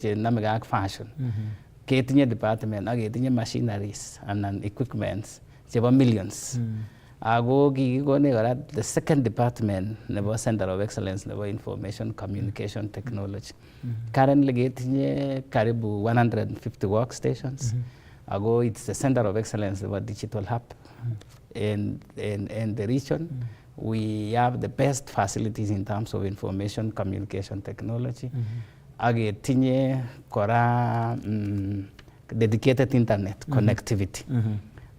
namagak fashion. Ketinye department ak ketinye machineries and equipments chebo millions. Ago kikikone kora the second department nebo Center of Excellence nebo Information Communication Technology. Currently ketinye karibu 150 workstations. Ago it's the Center of Excellence nebo Digital Hub in the region. We have the best facilities in terms of information communication technology. Age tinye kora dedicated internet connectivity.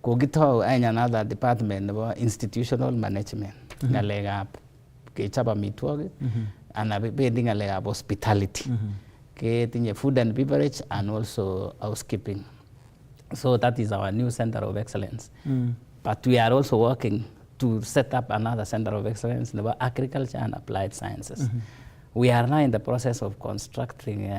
Kogito another department nebo institutional management. Ngalegab kechaba mitwogik and bendi ngalegab hospitality. Ke tinye food and beverage and also housekeeping. So that is our new Center of Excellence. But we are also working to set up another Center of Excellence in agriculture and applied sciences. We are now in the process of constructing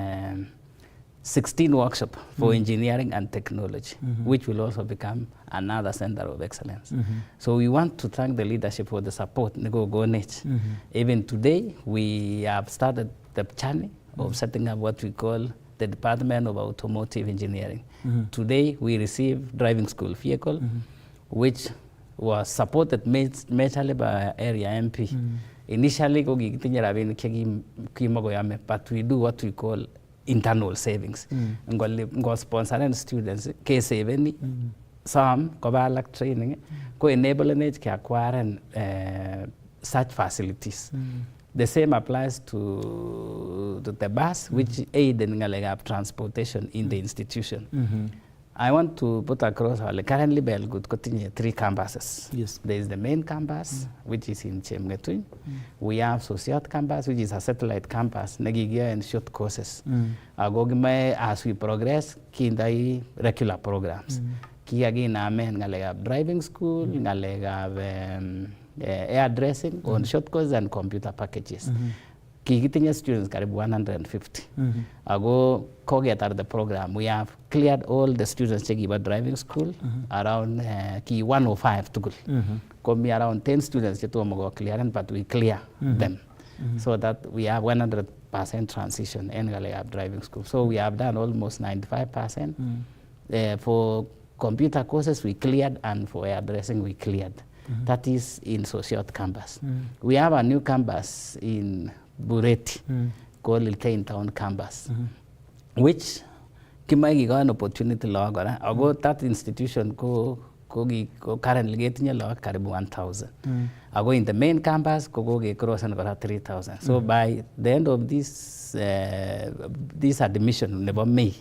16 workshops for engineering and technology, which will also become another Center of Excellence. So we want to thank the leadership for the support. Even today, we have started the journey of setting up what we call the Department of Automotive Engineering. Today, we receive driving school vehicle, which was supported majorly by area MP. Initially, but we do what we call internal savings. Ngo sponsor students, K7, some Kobalak training, enable to acquire such facilities. The same applies to the bus, which aid in transportation in the institution. I want to put across currently Belgood continue 3 campuses. Yes. There is the main campus, which is in Chemgetun. We have Sociat campus, which is a satellite campus, Nagigia and short courses. As we progress, kindai regular programs. Ki again amen ngalegab driving school, ngalegab hairdressing on short courses and computer packages. Kikitinya students karibu 150. Ago kogetar the program. We have cleared all the students cheki about driving school around ki 105 to go. Come around 10 students chetu amogo clearance, but we clear them so that we have 100% transition in driving school. So we have done almost 95%. For computer courses we cleared, and for hairdressing we cleared. That is in Sociot campus. We have a new campus in Bureti, called Iltain Town campus, which Kimai got an opportunity log. About that institution currently getting a log karibu 1,000. I go in the main campus, go cross and got 3,000. So by the end of this admission, never May,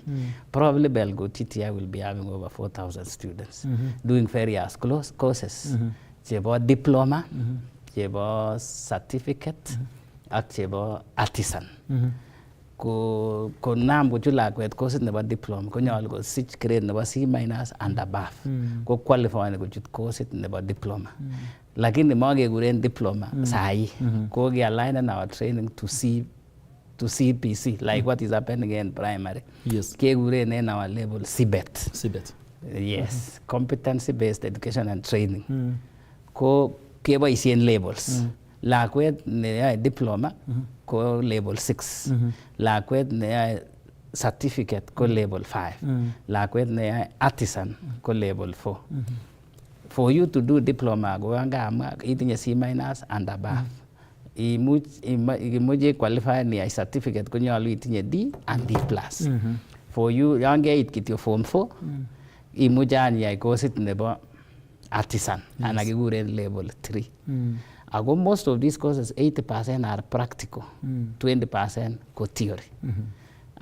probably Belgo TTI will be having over 4,000 students doing various courses. Jebo diploma, jebo certificate, ak jebo artisan. Ko nam ko chula ko courses nebo diploma ko nyal ko sich grade nebo C- and above. Ko qualify ko chut courses nebo diploma. Lakini mage guren diploma sai ko ge align our training to CPC, like what is happening in primary. Yes. Ke guren in our level CBET. Yes, competency based education and training. Ko keba isien labels. Lakwet ne diploma ko level 6. Lakwet ne certificate ko level 5. Lakwet ne artisan ko level 4. For you to do diploma go anga itinye C- and above. Imuje qualify ni certificate ko nyalu itinye D and D+. For you yange it your form 4. Imujani ay course nebo artisan and agiguren level 3. Ago most of these courses, 80% are practical, 20% go theory.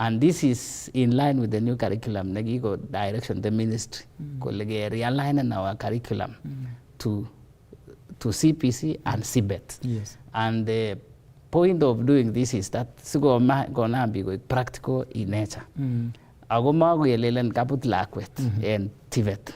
And this is in line with the new curriculum, Nagigo direction, the ministry, realigning our curriculum to CPC and CBET. Yes. And the point of doing this is that Sugo gonna be practical in nature. Ago mago yelelen kaput lakwet and TVET.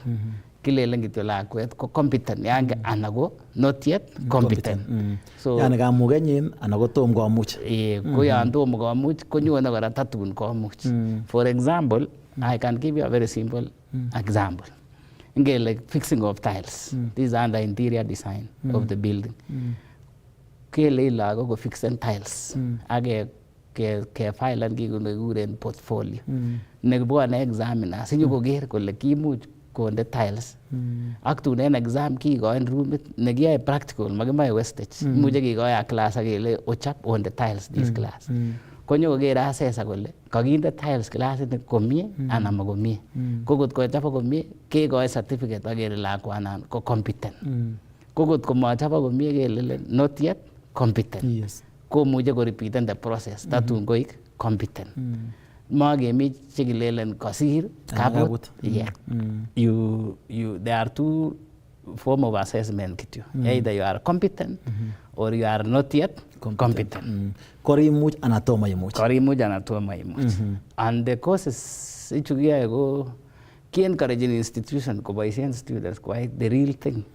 Kilelen gitu lakwet ko competent yang anago not yet competent. So yani kamugenyin anago tom ko much. Ko yan tom ko much ko nyona kora tatun ko much. For example, I can give you a very simple example. Like fixing of tiles. This is under interior design of the building. Kele lago go fixing tiles. Age ke filen kikuren portfolio nekibwane examiners inyokoker kole kimuch konde tiles ak tun en exam kikoin roomit nekiyoe practical makimoe wastage imuche kikoi a class akele ochap on the tiles this class konyokoker assessor kole kakinde tiles classit komie anan makomie ko kot kochapa komie kekoi certificate akele lakwanan ko competent ko kot komachapa komie kele not yet competent komuche korepiten the process tatun koik competent makemi chekilelen kasir kabut there are two form of assessment kityo either you are competent or you are not yet competent korimuch anatoma imuch and the courses ichu kiyoe ko ki-encourage institution koboisien students quite the real thing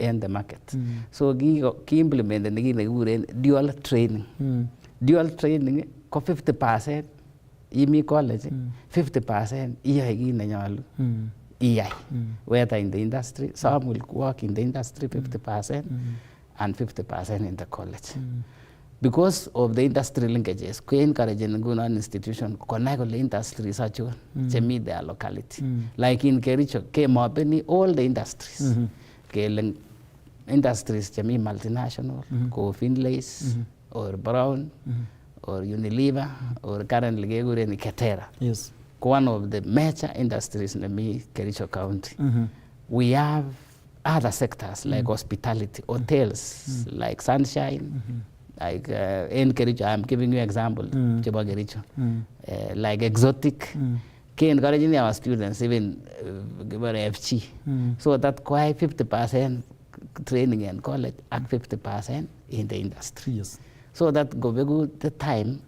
in the market so ki-implement kit nekikuren dual training dual training ko 50% imi college 50% iyoe kit nenyolu iyai whether in the industry some will work in the industry 50% and 50% in the college because of the industry linkages ko encourage ngunon institution konai kole industries achon chemi their locality like in Kericho kemopeni all the industries kele industries chemi multinational ko Finlays or Brown or Unilever or currently kekuren Ketera one of the major industries in the Kericho County. We have other sectors like hospitality, hotels, like Sunshine, like in Kericho, I'm giving you example, Cheba Kericho, like exotic. Can encouraging our students even give FG. So that quite 50% training in college and 50% in the industry. So that go good the time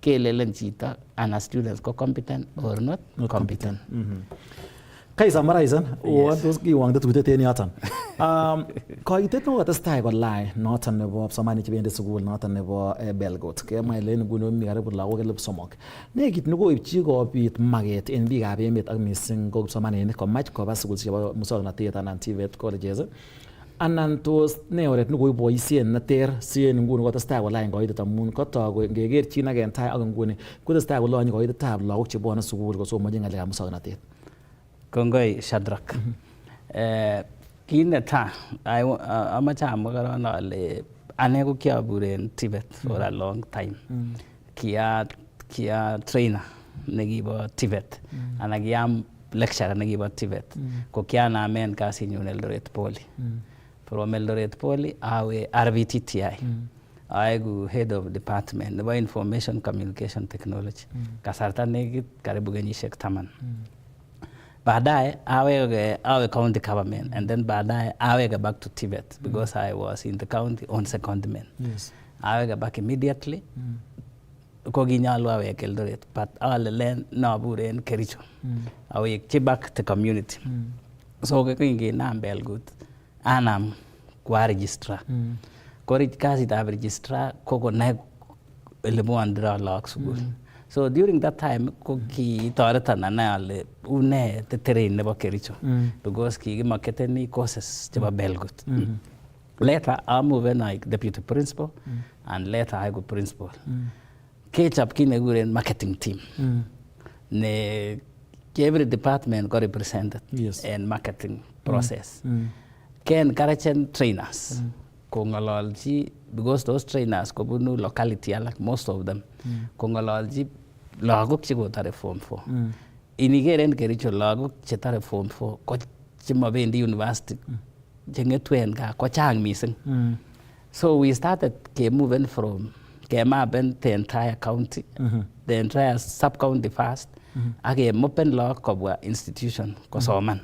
chita and students go competent or not competent. Kai summarizan what those giwang the tuite ten yatan. Koitet no atestai ko lai noton nebo psomani chibendi sukul noton nebo Belgot ke mailen guno mi karibu lagok elip somok. Nekit nekoipchi kobit maket en biikab emet ak missing ko psomaninik komach koba sukul chebo muswoknotet anan TVET colleges. Anan tos ne oret nekoiboisien neter sien nguni kotestai kolany koitet amun kotok ngekerchin ak en tai ak nguni kotestai kolonye koitetab lagok chebwone sukul kosomonji ng'alekab muswoknotet. Kongoi Shadrack. Kit netai amache amwa koron ale ane ko kiabur en TVET for a long time. Kia trainer nekibo TVET anan kiam lecturer nekibo TVET ko kianamen kasinyun Eldoret Poly. From Eldoret Poly awe RVTTI. Aegu head of department nebo information communication technology. Kasarta nekit karibu kenyisiek 10. Baadaye awe county government and then baadaye awege back to TVET because I was in the county on secondment. Awege back immediately. Ko kinyalu awek Eldoret but awalelen nabur en Kericho. Awekchi back to community. So kinginam Belgut anam kwa registrar. Ko kasitab registrar ko konai elemwondoi lagok sukul. So during that time ko kitoreton anai ale une the terrain nebo Kericho because kikimaketeni courses chebo Belgut. Later I moved like deputy principal and later I go principal. Kechap kit nekikuren marketing team. Ne every department got represented in marketing process. Can encourage trainers. Kongololji because those trainers kobunu locality like most of them. Kongololji lagok chekotare form 4. Inigeren Kericho lagok chetare form 4 ko chemabendi university chengetuen ka ko chang missing. So we started moving from kemaben the entire county, the entire sub-county first, mopen lagok kobwa institution kosoman.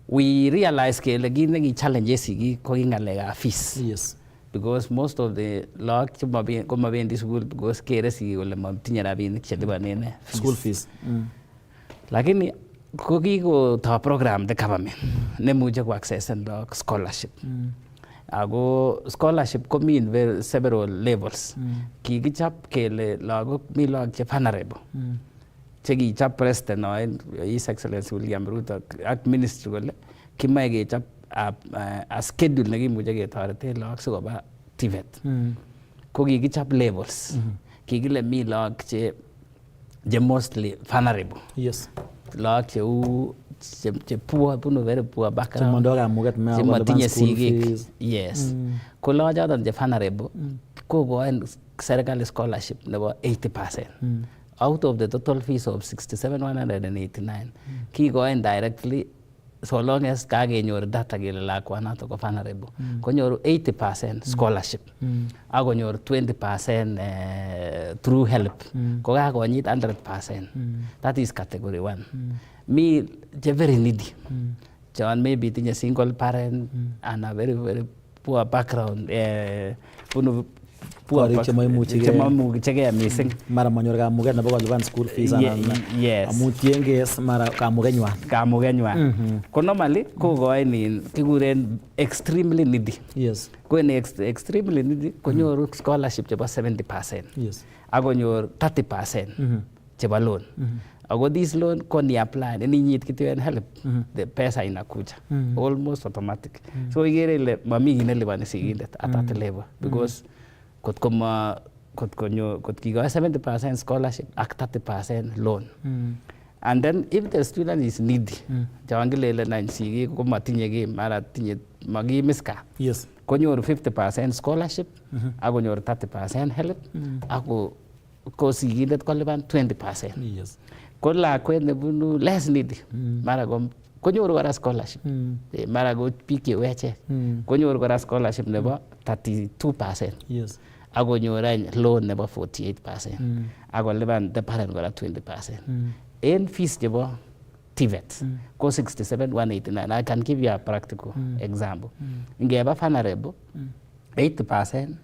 We realized kele kit nekichallenge sigik ko kingalekab fees. Because most of the lagok komabendi sukul because kere sigik kole matinye rabinik chelipanen school fees. Lakini ko kikotoi program the government nemuche ko access scholarship. Ako scholarship komi in several levels. Kikichap kele lagok mi lagok che vulnerable. Chekichap president His Excellency William Ruto ak ministry kole kimae kechap a schedule nekimuche ketoreten lagok sikoba TVET. Ko kikichap levels. kikile mi lagok che mostly vulnerable. Yes. Lagok che poor, bunu very poor background. Chemondo kamuget chemotinye sigik. Yes. Ko lagok choton che vulnerable kokoin serikali scholarship nebo 80%. Out of the total fees of 67,189, kikoin directly so long as kakenyor data kele lakwanato ko vulnerable. Konyoru 80% scholarship. Akonyor 20% through help. Ko kakonyit 100%. That is category 1. Me, je very needy. John maybe tinye single parent and a very, very poor background. Chemamuchigei missing. Mara manyor kamuget nebo kolipan school fees amu tienge mara kamugenywan. Ko normally kokoin kikuren extremely needy. Yes. Ko extremely needy konyoru scholarship chebo 70%. Yes. Akonyor 30% chebo loan. Ako this loan ko ni apply ni nyit kityo en help the pesa inakuja almost automatic. So igere ile mami kit nelipani sigindet at that level because kot kikoi 70% scholarship ak 30% loan. And then if the student is needy, chawangilele na sigik ko matinye ki mara tinye magimiska. Yes. Konyoru 50% scholarship, akonyoru 30% help, ako ko sigindet kolipan 20%. Yes. Ko lakwet nebunu less needy, mara konyoru kora scholarship. Mara ko biik chewechek konyoru kora scholarship nebo 32%. Yes. Akonyoru loan nebo 48%. Akolipan the parent kora 20%. En fees chebo TVET ko 67,189. I can give you a practical example. Ngeba vulnerable 80%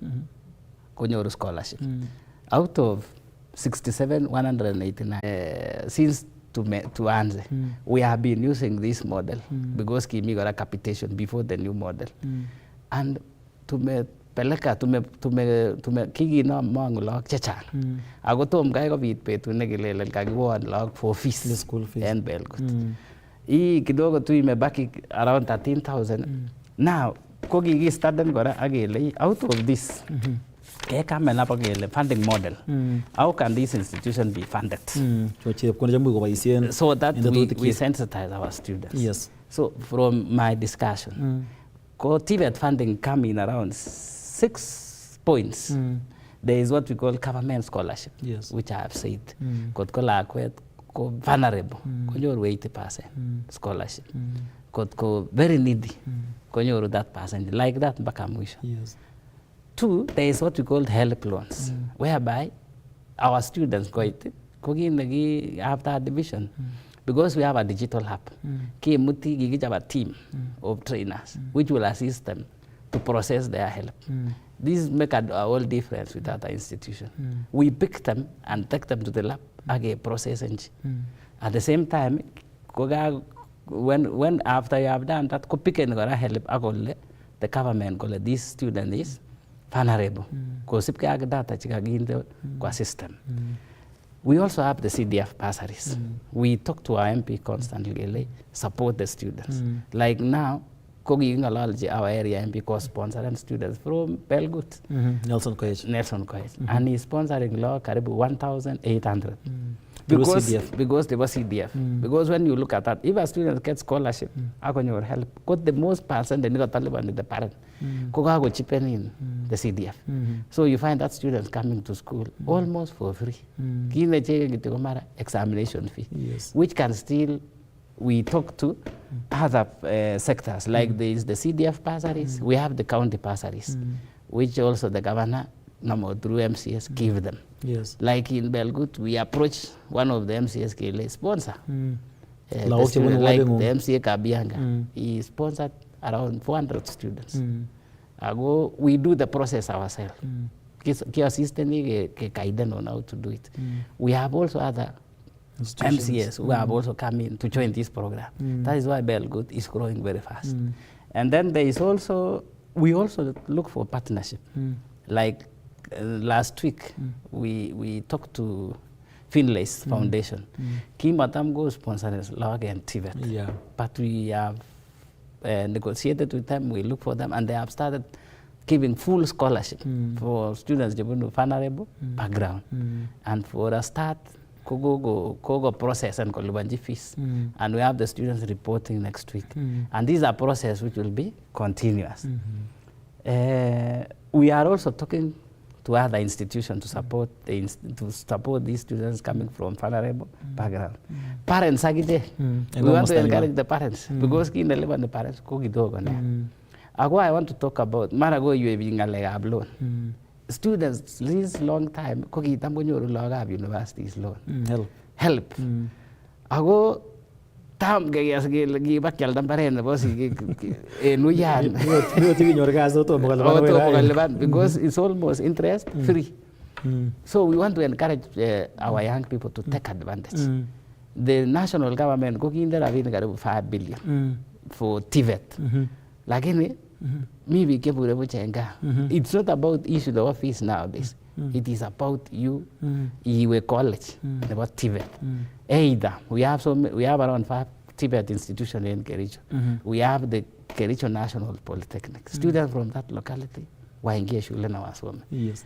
konyoru scholarship. Out of 67,189 since to answer, we have been using this model because kimi kora capitation before the new model. And kikinam mangu lagok chechang. Ako tom kai kobit betut nekilele kakiwon lagok for fees, school fees en Belgut. Hii kidogo tu imebaki around 13,000. Now, ko kikistarten kora akele out of this come and up funding model. How can this institution be funded? So that we sensitize our students. Yes. So from my discussion, TVET funding come in around 6 points. There is what we call government scholarship, yes, which I have said. Ko vulnerable, konyoru 80% scholarship. Ko very needy, konyoru that percentage. Like that, mpaka mwisho. Yes. 2, there is what we call help loans, whereby our students after division, because we have a digital hub, we have a team of trainers which will assist them to process their help. These make a whole difference with other institutions. We pick them and take them to the lab, process engine. At the same time, when after you have done that, pick and help, the government this student is vulnerable. Data system. We also have the CDF bursaries. We talk to our MP constantly, support the students. Like now, our area MP co-sponsoring students from Belgut. Nelson Koech. And he's sponsoring law 1,800. Because they were CDF. Because when you look at that, if a student gets scholarship, your help, the most percent they got Taliban with the parent. Go chipping in the CDF. So you find that students coming to school almost for free. Examination fee, yes, which can still we talk to other sectors, like there is the CDF bursaries, we have the county bursaries, which also the governor through MCS give them. Yes. Like in Belgut, we approach one of the MCS sponsor. Like the MCA Kabianga, he sponsored around 400 students. We do the process ourselves. On how to do it. We have also other MCS who have also come in to join this program. That is why Belgut is growing very fast. And then there is also, we also look for partnership. Like last week, we talked to Finlay's Foundation. Kimatam go sponsors Log and TVET. Yeah. But we have negotiated with them, we look for them, and they have started giving full scholarship for students jebunu vulnerable background. And for a start, kogo process and kolibanji fees. And we have the students reporting next week. And these are processes which will be continuous. We are also talking to other institutions to support these students coming from vulnerable background. Parents agide, we want to encourage the parents because kin deliver the parents ko kidogo ne. Ago I want to talk about marago you being a loan. Students this long time ko kitam konyoru lagab universities loan. Help. Ago tam gayas gi bakyal dampare ne boss nuyan. Because it's almost interest free. So we want to encourage our young people to take advantage. The national government ko kinda ravin karibu 5 billion for TVET. Lakini maybe it's not about issue the office nowadays. It is about you college about TVET. Either we have around 5 TVET institutions in Kericho. We have the Kericho National Polytechnic. Students from that locality waingie shule na wasome. Yes.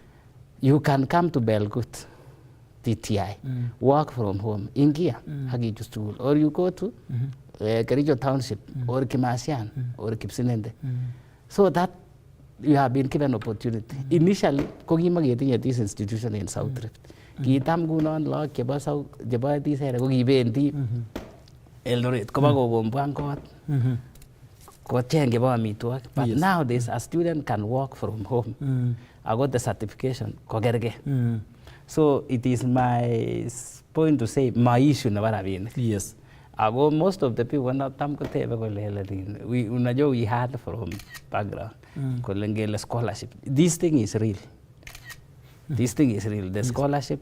You can come to Belgut TTI, work from home, ingia hagi school, or you go to Kericho Township or Kimasian or Kipsinende. So that you have been given opportunity. Initially, kogima getting at this institution in South Rift. Kitam gunon law jeba this area kogi bendi Eldoret kobago bombangot. Ko chenge ba mitwak. But nowadays a student can work from home. I got the certification kogerge. So it is my point to say my issue na barabin. Yes. Ago most of the people na tam ko tebe ko lehelarin. We had from background. Ko lengele scholarship. This thing is real. This thing is real. The scholarship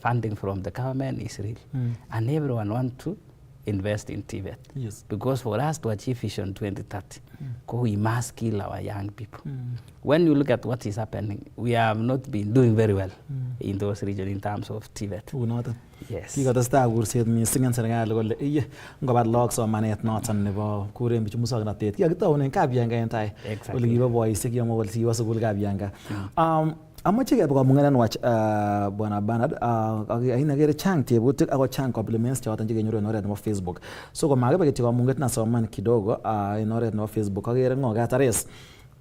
funding from the government is real. And everyone want to invest in TVET. Yes. Because for us to achieve Vision 2030, we must skill our young people. When you look at what is happening, we have not been doing very well in those regions in terms of TVET. Yes. Kikotestai kurset mising en serikali kole ngobar lagok somanet noton nebo kuren bichu muswoknotet kikakitounen Kabianga en tai ole kibo boisiek yomok kole kibo sukul Kabianga. Amoche kebe kamung'et nwach Bwana Bernard akere chang tebutik ako chang compliments choton chekenyoru en oret nebo Facebook. So komakebe kityo kamung'et nasoman kidogo en oret nebo Facebook akere ngo Katares.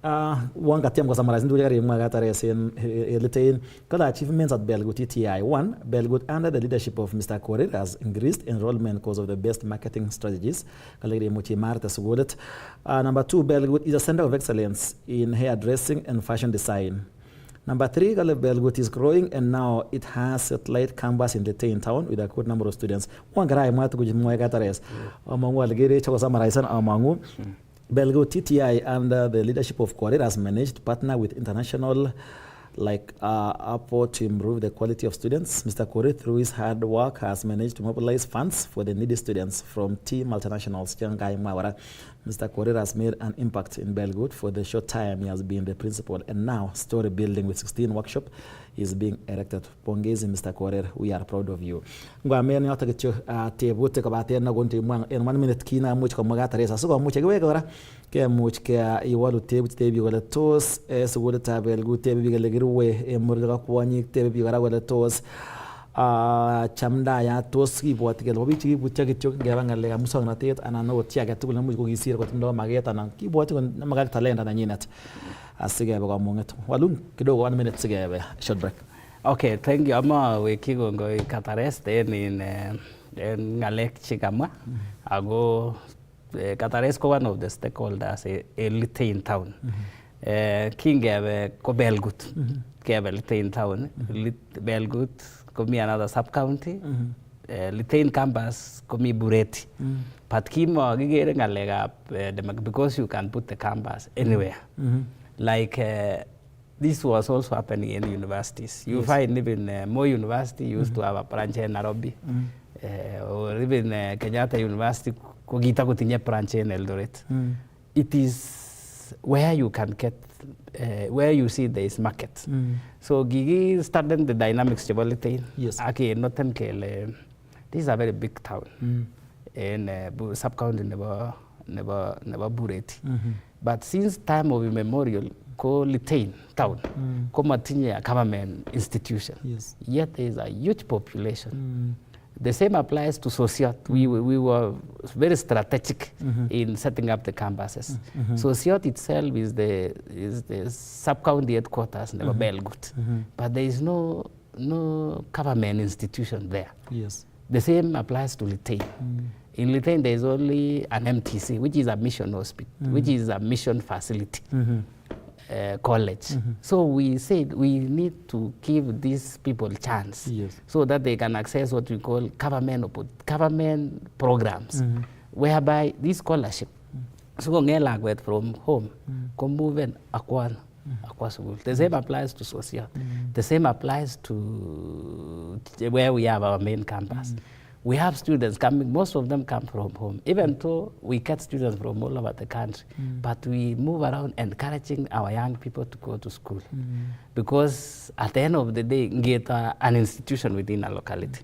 One katyem ko summarize ndu jari mwa Katares en litain kala achievements at Belgut TTI. One, Belgut under the leadership of Mr. Korir has increased enrollment because of the best marketing strategies. Kalagri muchi marta sugulet. Number 2, Belgut is a center of excellence in hairdressing and fashion design. Number 3, Belgut is growing and now it has satellite campus in the town with a good number of students. One guy mwatu kujimwa Katares. Amangu aligere chako summarize amangu. Belgut TTI under the leadership of Korir has managed to partner with international Upward to improve the quality of students. Mr. Korir, through his hard work, has managed to mobilize funds for the needy students from T multinationals. Mr. Korir has made an impact in Belgut for the short time he has been the principal, and now story building with 16 workshops is being erected. Pongezi, Mr. Korir, we are proud of you. Ngwameni hata kicho tebute kabate na gonti mwang en 1 minute kina much ko magata resa so much ke wegora ke much ke iwalu tebi wala tos sugude tabel gu tebi gele girwe e murga kwani tebi gara wala tos chamda ya tos kibwat ke lobi chi butya kityo ngeba ngale musongnatet ana no tiaga tugul much ko gisir ko tindo mageta nan kibwat ko magak talenta na nyinat asige ba kamunget walun kidogo 1 minute sige short break. Okay, thank you. Ama wiki gongo Katares in ngalek chikama ago Katares ko one of the stakeholders in town. Kingebe ko Belgut. Kebe in town. Belgut ko mi another sub county. Litain campus ko mi Bureti. But kimo gigere ngalek because you can put the campus anywhere. Like this was also happening in universities. You find even more university used to have a branch in Nairobi, or even Kenyatta University kogita kutinye branch in Eldoret. It is where you can get, where you see there is market. So Gigi started the dynamics developing. Yes. Okay, Northern Kele. This is a very big town in sub-county never Bureti. But since time of immemorial, ko Litein town ko matinye government institution. Yes. Yet there is a huge population. The same applies to Sociot. We were very strategic in setting up the campuses. Sociot itself is the sub-county headquarters in Belgut, but there is no government institution there. Yes. The same applies to Litein. In Litein, there is only an MTC, which is a mission hospital, which is a mission facility. College. So we said we need to give these people a chance so that they can access what we call government programs, whereby this scholarship, so like from home, come moving across school. The same applies to social. The same applies to where we have our main campus. We have students coming, most of them come from home, even though we get students from all over the country, but we move around encouraging our young people to go to school. Because at the end of the day, get an institution within a locality,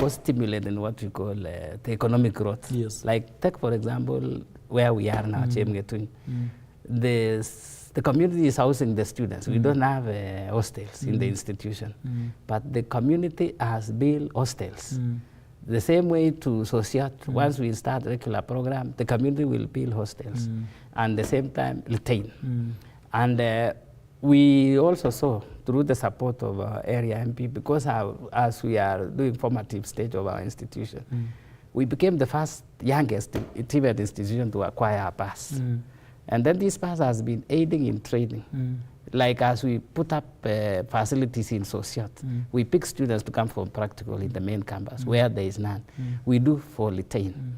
stimulating what we call the economic growth. Yes. Like take for example, where we are now, Chemgetun. The community is housing the students. We don't have hostels in the institution, but the community has built hostels. The same way to Sociat, once we start regular program, the community will build hostels, and the same time retain. And we also saw through the support of our area MP, because as we are doing formative stage of our institution, we became the first youngest TVET institution to acquire a pass. And then this pass has been aiding in training. Like as we put up facilities in Sociat, we pick students to come from practical in the main campus where there is none. We do for Litein.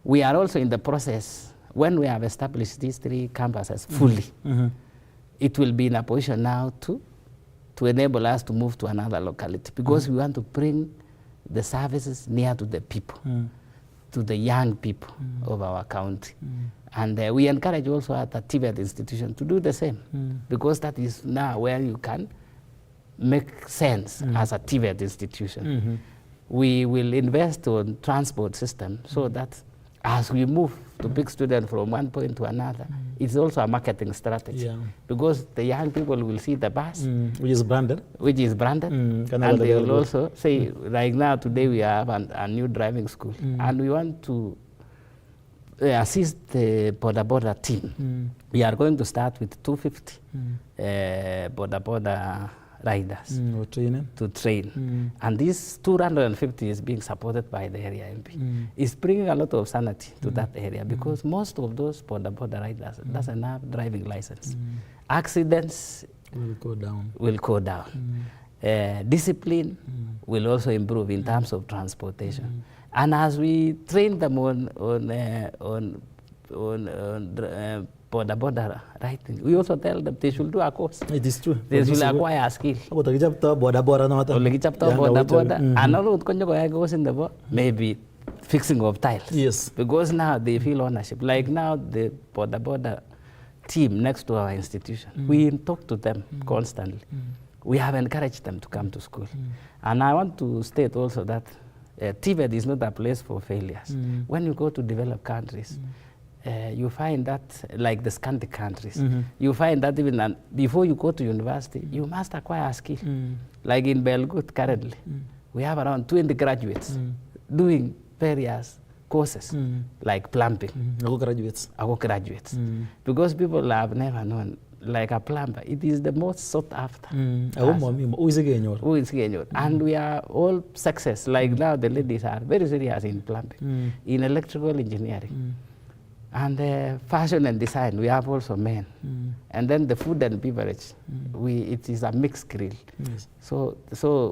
We are also in the process, when we have established these 3 campuses fully, it will be in a position now to enable us to move to another locality, because we want to bring the services near to the people, to the young people of our county. And we encourage also at the TVET institution to do the same, because that is now where you can make sense as a TVET institution. We will invest on transport system so that as we move to pick students from one point to another, it's also a marketing strategy, because the young people will see the bus, which is branded, and they will also say, like now today we have a new driving school, and we want to assist the border team. We are going to start with 250 border riders to train. And this 250 is being supported by the area MP. It's bringing a lot of sanity to that area, because most of those border riders doesn't have driving license. Accidents will go down. Discipline will also improve in terms of transportation. And as we train them on border writing, we also tell them they should do a course. It is true. They should acquire a skill. Maybe fixing of tiles. Yes. Because now they feel ownership. Like now the border team next to our institution, we talk to them constantly. We have encouraged them to come to school. And I want to state also that TVET is not a place for failures. When you go to developed countries, you find that, like the Scandi countries, you find that even before you go to university, you must acquire a skill. Like in Belgut currently, we have around 20 graduates doing various courses, like plumbing. Graduates. Because people have never known, like a plumber, it is the most sought after. And we are all success. Like now the ladies are very serious in plumbing, in electrical engineering. And fashion and design, we have also men. And then the food and beverage, it is a mixed grill. So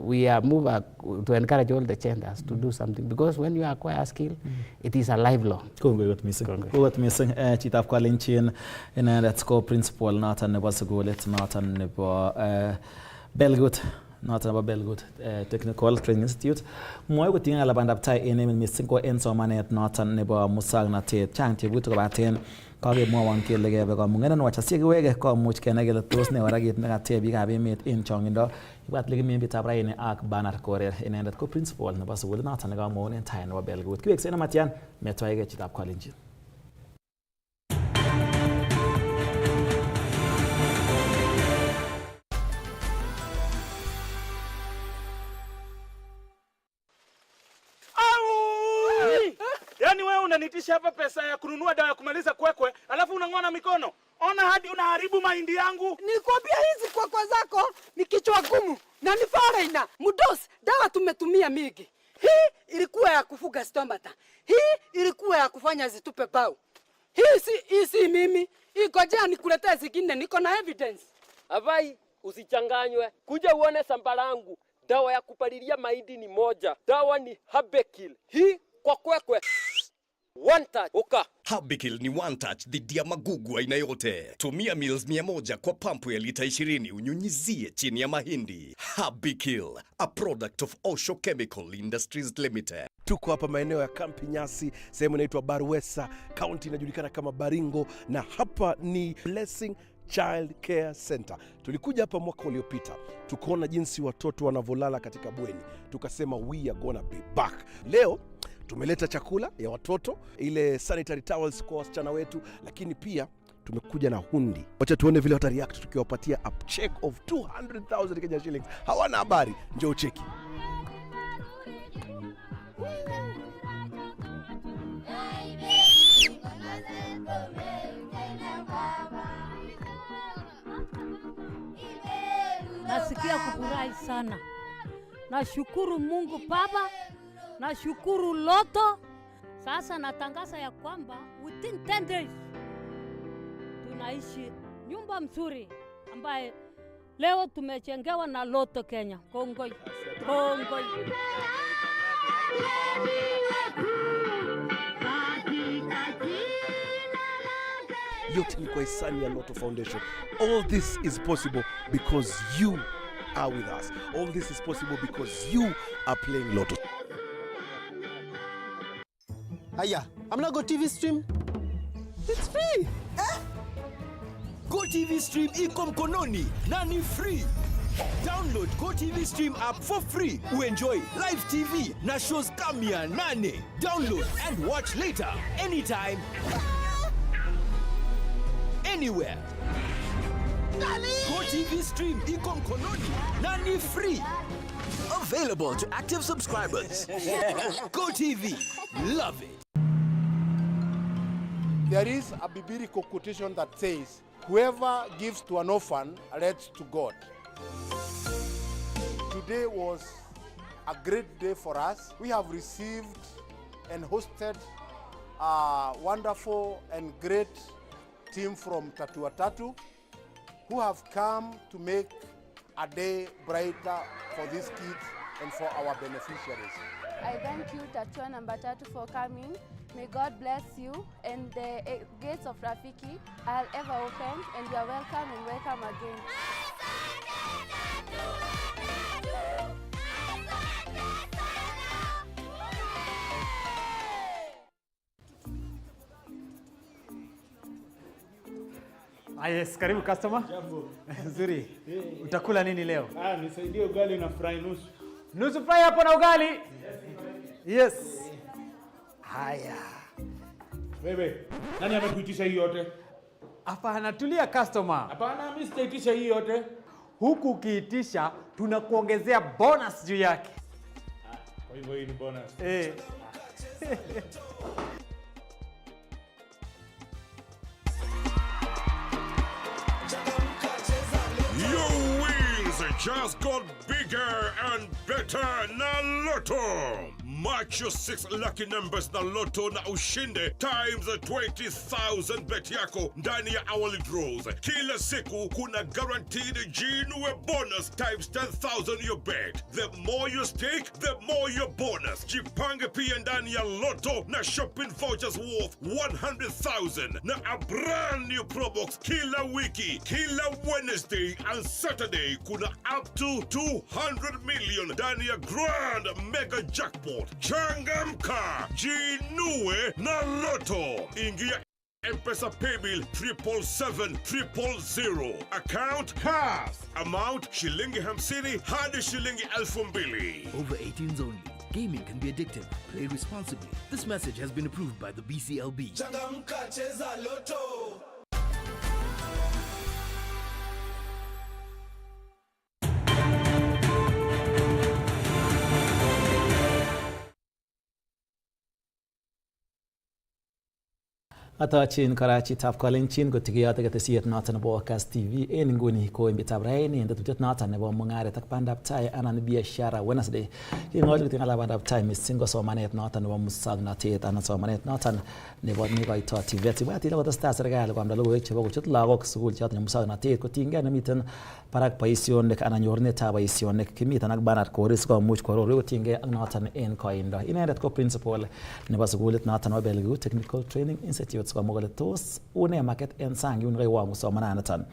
we are moving to encourage all the genders to do something, because when you acquire a skill, it is a lifelong. Chitap Kwalinchin, and that's co-principal, not an Nebasagolet, not an Belgut. Not about Belgut Technical Training Institute. Moi with tinga labanda tai ene missing ko enso manet not an nebo musag na te chanti buto baten ka ge mo wan ke lege be ko mungena no cha sigi wege ko much ke nagel tos ne waragit na te bi ga be met in chongindo ibat lege mi bita bra ene ak banar korer ene dat ko principal na basu wala not an ga mo ne tai no Belgut kwek sena matian meto ege chitap kwalinji unanitisha hapa pesa ya kununua dawa ya kumaliza kwekwe, alafu unang'ona mikono. Ona hadi unaharibu mahindi yangu. Nikwambia hizi kwekwe zako ni kichwa gumu na ni foreigner. Mudosi, dawa tumetumia mingi. Hii ilikuwa ya kufuga stomata. Hii ilikuwa ya kufanya zitupe bau. Hii si mimi. Ngoja nikuletee zingine, niko na evidence. Avai, usichanganywe. Kuja uone samba langu. Dawa ya kupalilia mahindi ni moja. Dawa ni Habekil. Hii kwa kwekwe. One touch. Oka. Habekil ni one touch dhidi ya magugu aina yote. Tumia mils 100 kwa pampu ya lita 20 unyunyizie chini ya mahindi. Habekil, a product of Osho Chemical Industries Limited. Tuko hapa maeneo ya Kampi Nyasi, sehemu inaitwa Barwesa, kaunti inajulikana kama Baringo, na hapa ni Blessing Child Care Center. Tulikuja hapa mwaka uliopita, tukaona jinsi watoto wanavolala katika bweni. Tukasema we are gonna be back. Leo tumeleta chakula ya watoto, ile sanitary towels kwa wasichana wetu, lakini pia tumekuja na hundi. Wacha tuone vile watareact tukiwapatia a check of 200,000 Kenya shillings. Hawana habari, njoo cheki. Nasikia kufurahi sana. Nashukuru Mungu Baba, nashukuru Loto. Sasa natangaza ya kwamba within 10 days tunaishi nyumba mzuri ambaye leo tumechengewa na Loto Kenya. Kongoi. Kongoi. Yote ni kwa hisani ya Lotto Foundation. All this is possible because you are with us. All this is possible because you are playing Lotto. Aya, amna Go TV stream? It's free. Go TV Stream iko mkononi na ni free. Download Go TV Stream app for free. Uenjoy live TV na shows kamia 8. Download and watch later anytime. Anywhere. Go TV Stream iko mkononi na ni free. Available to active subscribers. Go TV. Love it. There is a biblical quotation that says, whoever gives to an orphan lends to God. Today was a great day for us. We have received and hosted a wonderful and great team from Tatua Tatu who have come to make a day brighter for these kids and for our beneficiaries. I thank you, Tatua number 3, for coming. May God bless you, and the gates of Rafiki are ever open, and you are welcome and welcome again. Yes, karibu customer. Jambo. Nzuri. Utakula nini leo? Nisaidie ugali na fry nusu. Nusu fry hapo na ugali? Yes. Haya. Wewe, nani amekuitisha hii yote? Hapana, tulia customer. Hapana, mimi sitaitisha hii yote. Huku ukiitisha tunakuongezea bonus juu yake. Kwa hivyo hii ni bonus. Your wins just got bigger and better na Lotto. March your 6 lucky numbers na Lotto na ushinde times 20,000 bet yako ndani ya hourly draws. Kila siku kuna guaranteed jinue bonus times 10,000 your bet. The more you stake, the more your bonus. Jipange pia ndani ya Lotto na shopping vouchers worth 100,000 na a brand new probox kila wiki. Kila Wednesday and Saturday kuna up to 200 million ndani ya grand mega jackpot. Changamka, jinue na Lotto. Ingia M-Pesa paybill 777-000. Account Kass. Amount shilingi 50 hadi shilingi 2,000. Over 18s only. Gaming can be addictive. Play responsibly. This message has been approved by the BCLB. Changamka, cheza Lotto. Atochin kora chitab Kalenjin kotikiyote ketesiet noton nebo Kass TV en nguni ko emetab raini en tetutiet noton nebo mung'aret ak bandab tai anan biashara Wednesday. King'olchi kotinye bandab tai missing ko somanet noton nebo muswoknotet anan somanet noton nebo nekoitoi TVET. Ibwat ile kotestai serikali koamda logoiwek chebo kochut lagok sukul choton nebo muswoknotet kotinygei nemiten barak boisionik anan nyorunetab boisionik. Kimiten ak Bernard Koris komuch koaror kotinygei ak noton en koindo. Inendet ko principal nebo sukulit noton nebo Belgu Technical Training Institute komwa kole tos une market en sang yun kaiwangu somananiton.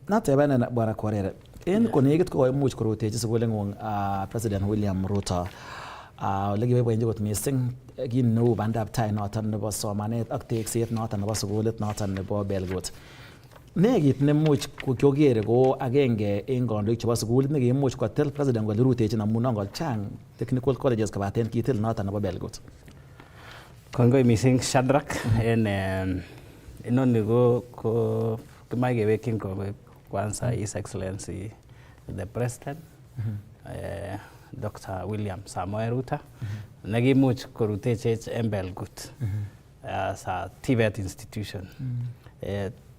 Natebenen Bwana Korere en konekit koimuch korutechi sukuling'ung President William Ruto ole kiboiboenchi kot missing kit neu bandab tai noton nebo somanet ak tekset noton nebo sukulit noton nebo Belgut. Ne kit nemuch kokere ko agenge en kandoik chebo sukulit nekimuch kotil president kole rutechin amun angol chang technical colleges kobaten kitil noton nebo Belgut. Kongoi missing Shadrack en inoni ko kimoe kewekyin kongoi kwanza His Excellency the President Dr. William Samoei Ruto nekimuch korutechech en Belgut as a TVET institution.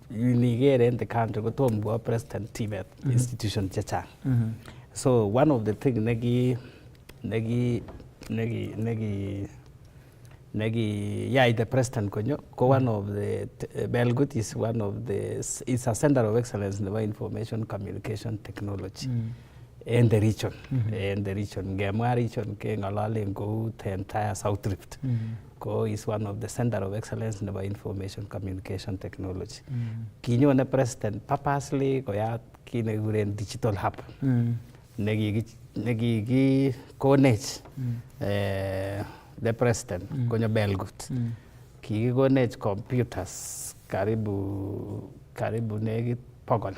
Niger in the country kotom go President TVET institution chechang. So one of the things yeah, the president konyo ko one of the Belgut is one of the it's a center of excellence in the information communication technology in the region. In the region ngemwa region ke ngalalen ko the entire South Rift. Ko is one of the center of excellence in the information communication technology. Kinyone president purposely koyat kinekuren digital hub. Negigi konech the president konyo Belgut. Kikikonech computers karibu nekit 100.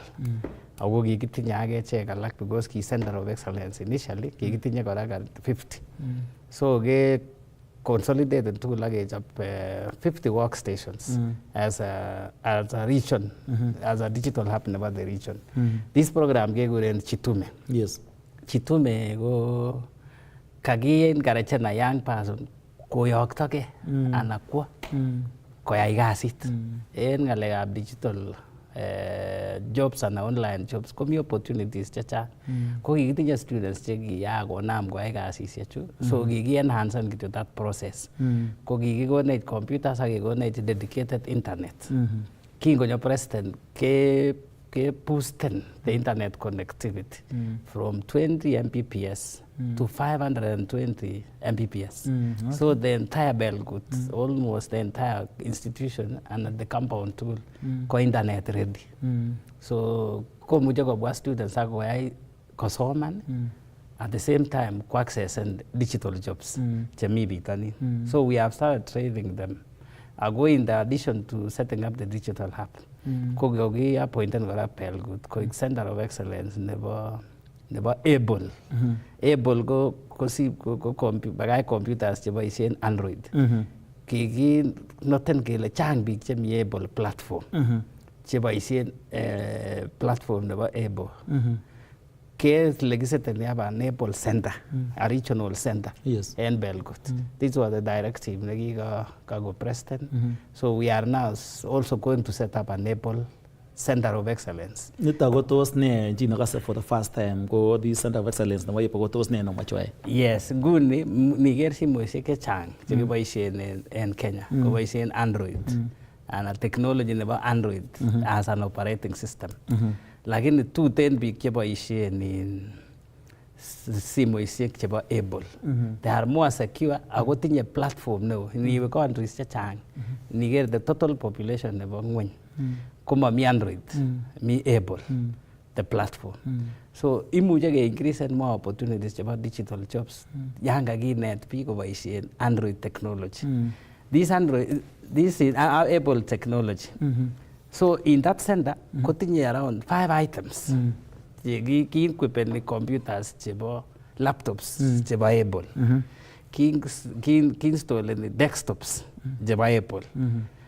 Ako kikitinye agechek alak because ki center of excellence initially kikitinye kora 50. So ke consolidated tugul akechop 50 workstations as a region, as a digital hub nebo the region. This program kekuren Chitume. Yes. Chitume ko kakiencourage a young person koyoktogei anan kwo koyai kasit en ng'alekab digital jobs and online jobs komi opportunities chechang. Ko kikitinye students chekiyaa konam koyai kasisiechu. So kiki-enhansen kityo that process. Ko kikikonech computers ak kikonech dedicated internet. Kingonyo president ke boosten the internet connectivity from 20 Mbps to 520 Mbps. So the entire Belgut, almost the entire institution and the compound tool ko internet ready. So komuche kobwa students ak koyai kosoman at the same time ko access and digital jobs chemi bitonin. So we have started training them. Ago in the addition to setting up the digital hub, kogi appointed kora Belgut koik center of excellence nebo able. Able go computers cheboisien Android. Kiki noten kele chang biik chemi able platform cheboisien platform nebo able. Ke legislatively have an able center, a regional center in Belgut. This was the directive Kago President. So we are now also going to set up an able center of excellence. Nito ko tos ne jino kase for the first time go the center of excellence na wapo ko tos ne no machwai. Yes, nguni niger simoisiek chechang chekiboisien en Kenya, koboisien Android and a technology nebo Android as an operating system. Lakini tuten biik cheboisien in simoisiek chebo able. They are more secure ako tinye platform neo. Niwe countries chechang niger the total population nebo ngweny komami Android, mi able the platform. So imuche ke increase more opportunities chebo digital jobs yan kakinet biik koboisien Android technology. This is our able technology. So in that center, kotinye around 5 items. Ki-equipeni computers chebo laptops chebo able. Ki-installeni desktops chebo able.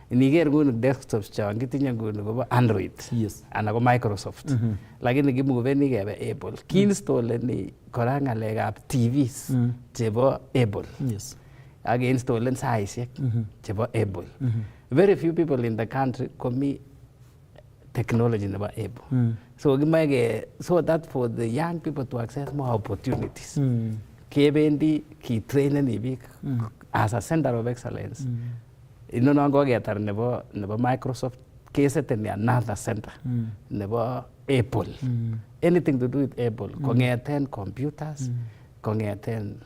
Niger nguni desktops chon kitinye nguni kobo Android anan ko Microsoft. Lakini kimuveni kebe able. Ki-installeni kora ng'alekab TVs chebo age installen saisiek chebo able. very few people in the country komi technology never able. So so that for the young people to access more opportunities. Kebendi ki train ni big as a center of excellence. Inono go getar nebo Microsoft keset in another center nebo Apple. Anything to do with Apple. Kongeten computers, kongeten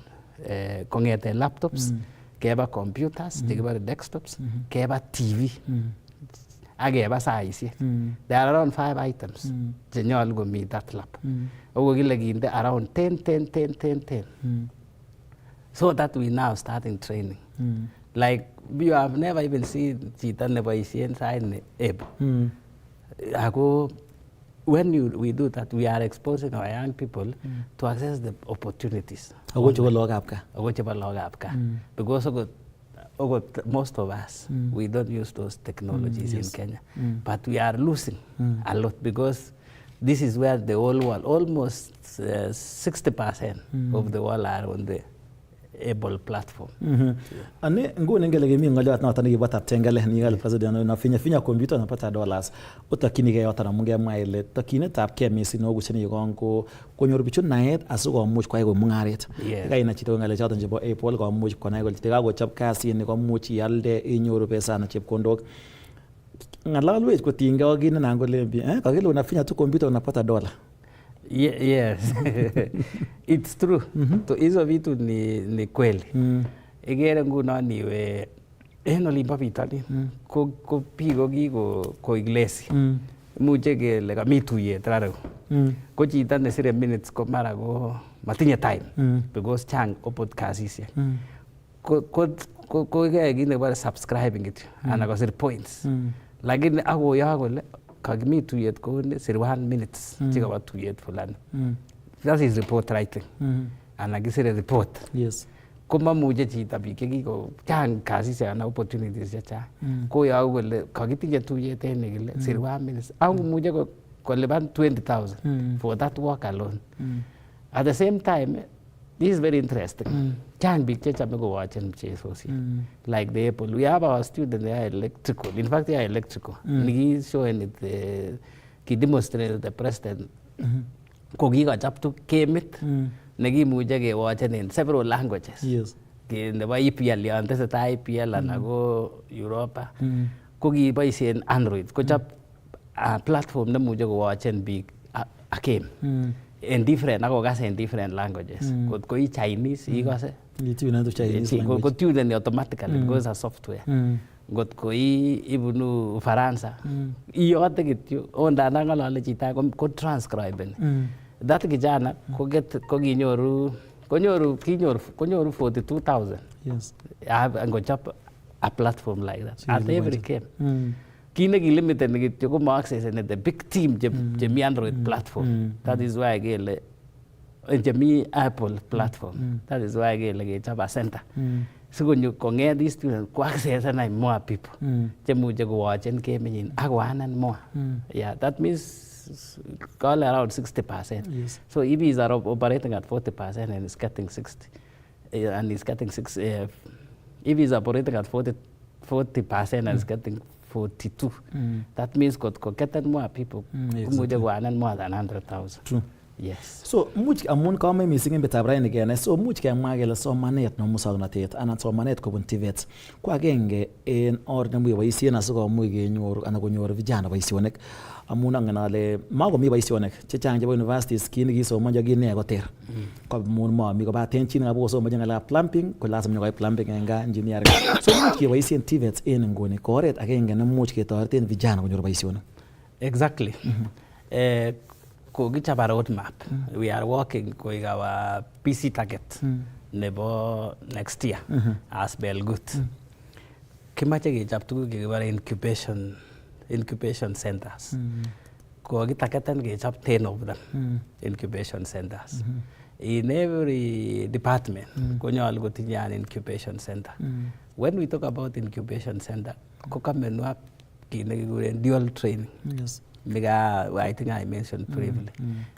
laptops, keba computers, keba desktops, keba TV. Ageba saisi. There are around 5 items. Jenyol go meet that lab. Ogo gilaginde around 10. So that we now starting training. Like you have never even seen chita never inside Apple. When we do that, we are exposing our young people to access the opportunities. Because most of us, we don't use those technologies in Kenya. But we are losing a lot because this is where the whole world, almost 60% of the world are on the able platform. Ane ngone ngele gemi ngaliat na tani bata tengale ni gal president na finya computer na pata dollars utakini ga yota na munge maile takine tap ke mesi no gucheni gongo konyor bichu naet asugo much kwa go mungaret ga ina chito ngale chata njebo Apple go much kona go tega go chap kasi ni go much yalde inyoru pesa na chip kondok ngala lwe ko tinga gina na ngole bi kagile unafinya tu computer unapata dola. Yes, it's true. To hizo vitu ni kweli. Igere nguno niwe eno limpa vitali ko pigo gigo ko iglesia. Muche ke le kamituye traro. Ko chita nesire minutes ko mara go matinye time because chang opot kasisia. Ko ge gine bara subscribing it ana ko sir points. Lakini ako yago le kagimi tuyet ko sir 1 minutes chika ba tuyet fulani. That is report writing. Ana gisire report. Yes. Kuma muje chita bi ke ko chang kasi se ana opportunities cha. Ko ya gole kagitinje tuyet ene gile sir 1 minutes. Au muje ko leban 20,000 for that work alone. At the same time, this is very interesting. Chang big church am go watch and like the Apple. We have our students, they are electrical. In fact, they are electrical. Nigi showing it, he demonstrated the president. Kogi got up to Kemit. Nigi mujage watching in several languages. Yes. Never EPL, and this is IPL and I go Europa. Kogi by saying Android. Coach up a platform the mujage watching big a game. In different, in different languages. Go Chinese, you tune into Chinese language. Go tune automatically because of software. Got go ibunu Faransa. Iyo take it on the nangala chita go transcribe. That kijana go get go ginyoru 42,000. Yes. I have and go chop a platform like that. At every game. Kine ki limited ni ko mo access in the big team je Android platform. That is why I get the Apple platform. That is why I get like a center. So when you connect these students, go access and more people. Je mu je go watch and came in agwan and more. Yeah, that means all around 60%. Yes. So if he's operating at 40% and is getting 60, and is getting 6. If he's operating at 40% and is getting 42. That means got getting more people. Exactly. More than 100,000. True. Yes. So much amun kama missing in betabra again. So much kaya magela so manet no musagnatet ana so manet ko buntivet. Kwa genge en ordem we waisi na so mu ge nyoru ana go nyoru vijana waisi onek amuna nganale mago mi waisi onek chechanje bo university skin gi so manja gi ne go ter. Ko mun ma mi go ba tenchin ngabo so manja ngala plumbing ko lazim nyoy plumbing nga engineer. So much ke waisi en tivet en ngone koret agenge na much ke torten vijana go nyoru waisi onek. Exactly. Roadmap. We are working with our PC target nebo next year as well good. Kimache gijab tu gibar incubation centers. Ko gitaketan gijab 10 of them incubation centers. In every department, konyo algo tinyan incubation center. When we talk about incubation center, ko kamenwa kinegiguren dual training. Yes. I think I mentioned previously.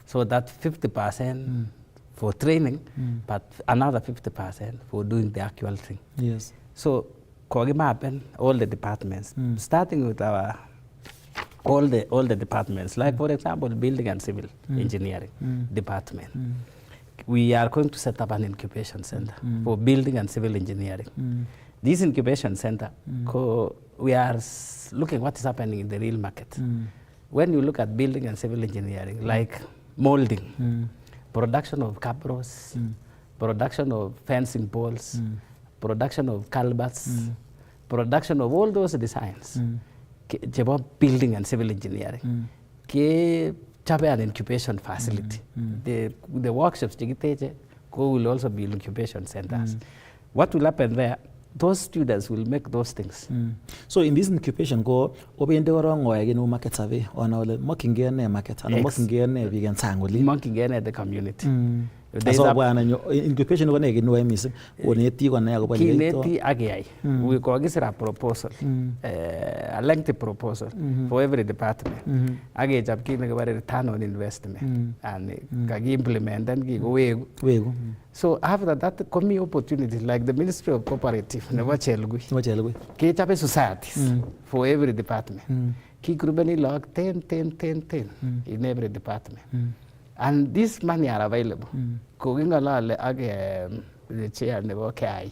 So that 50% for training, but another 50% for doing the actual thing. Yes. So kogimappen all the departments, starting with our all the departments, like for example, building and civil engineering department. We are going to set up an incubation center for building and civil engineering. This incubation center, we are looking what is happening in the real market. When you look at building and civil engineering, like molding, production of cabros, production of fencing poles, production of culverts, production of all those designs, building and civil engineering, an incubation facility. The workshops will also be incubation centers. What will happen there? Those students will make those things. So in this incubation, go open the wrong way again market survey on our mocking market and mocking vegan sangoli. Mocking the community. That's all one incubation when again no miss or neti one Kineti Agai. We call this a proposal, a lengthy proposal for every department. Agay job giving a return on investment and implement and give away. So after that, come opportunities like the Ministry of Cooperative, never Kechape societies for every department. Kikrubani log 10 in every department. And this money are available. Going along the chair never carry.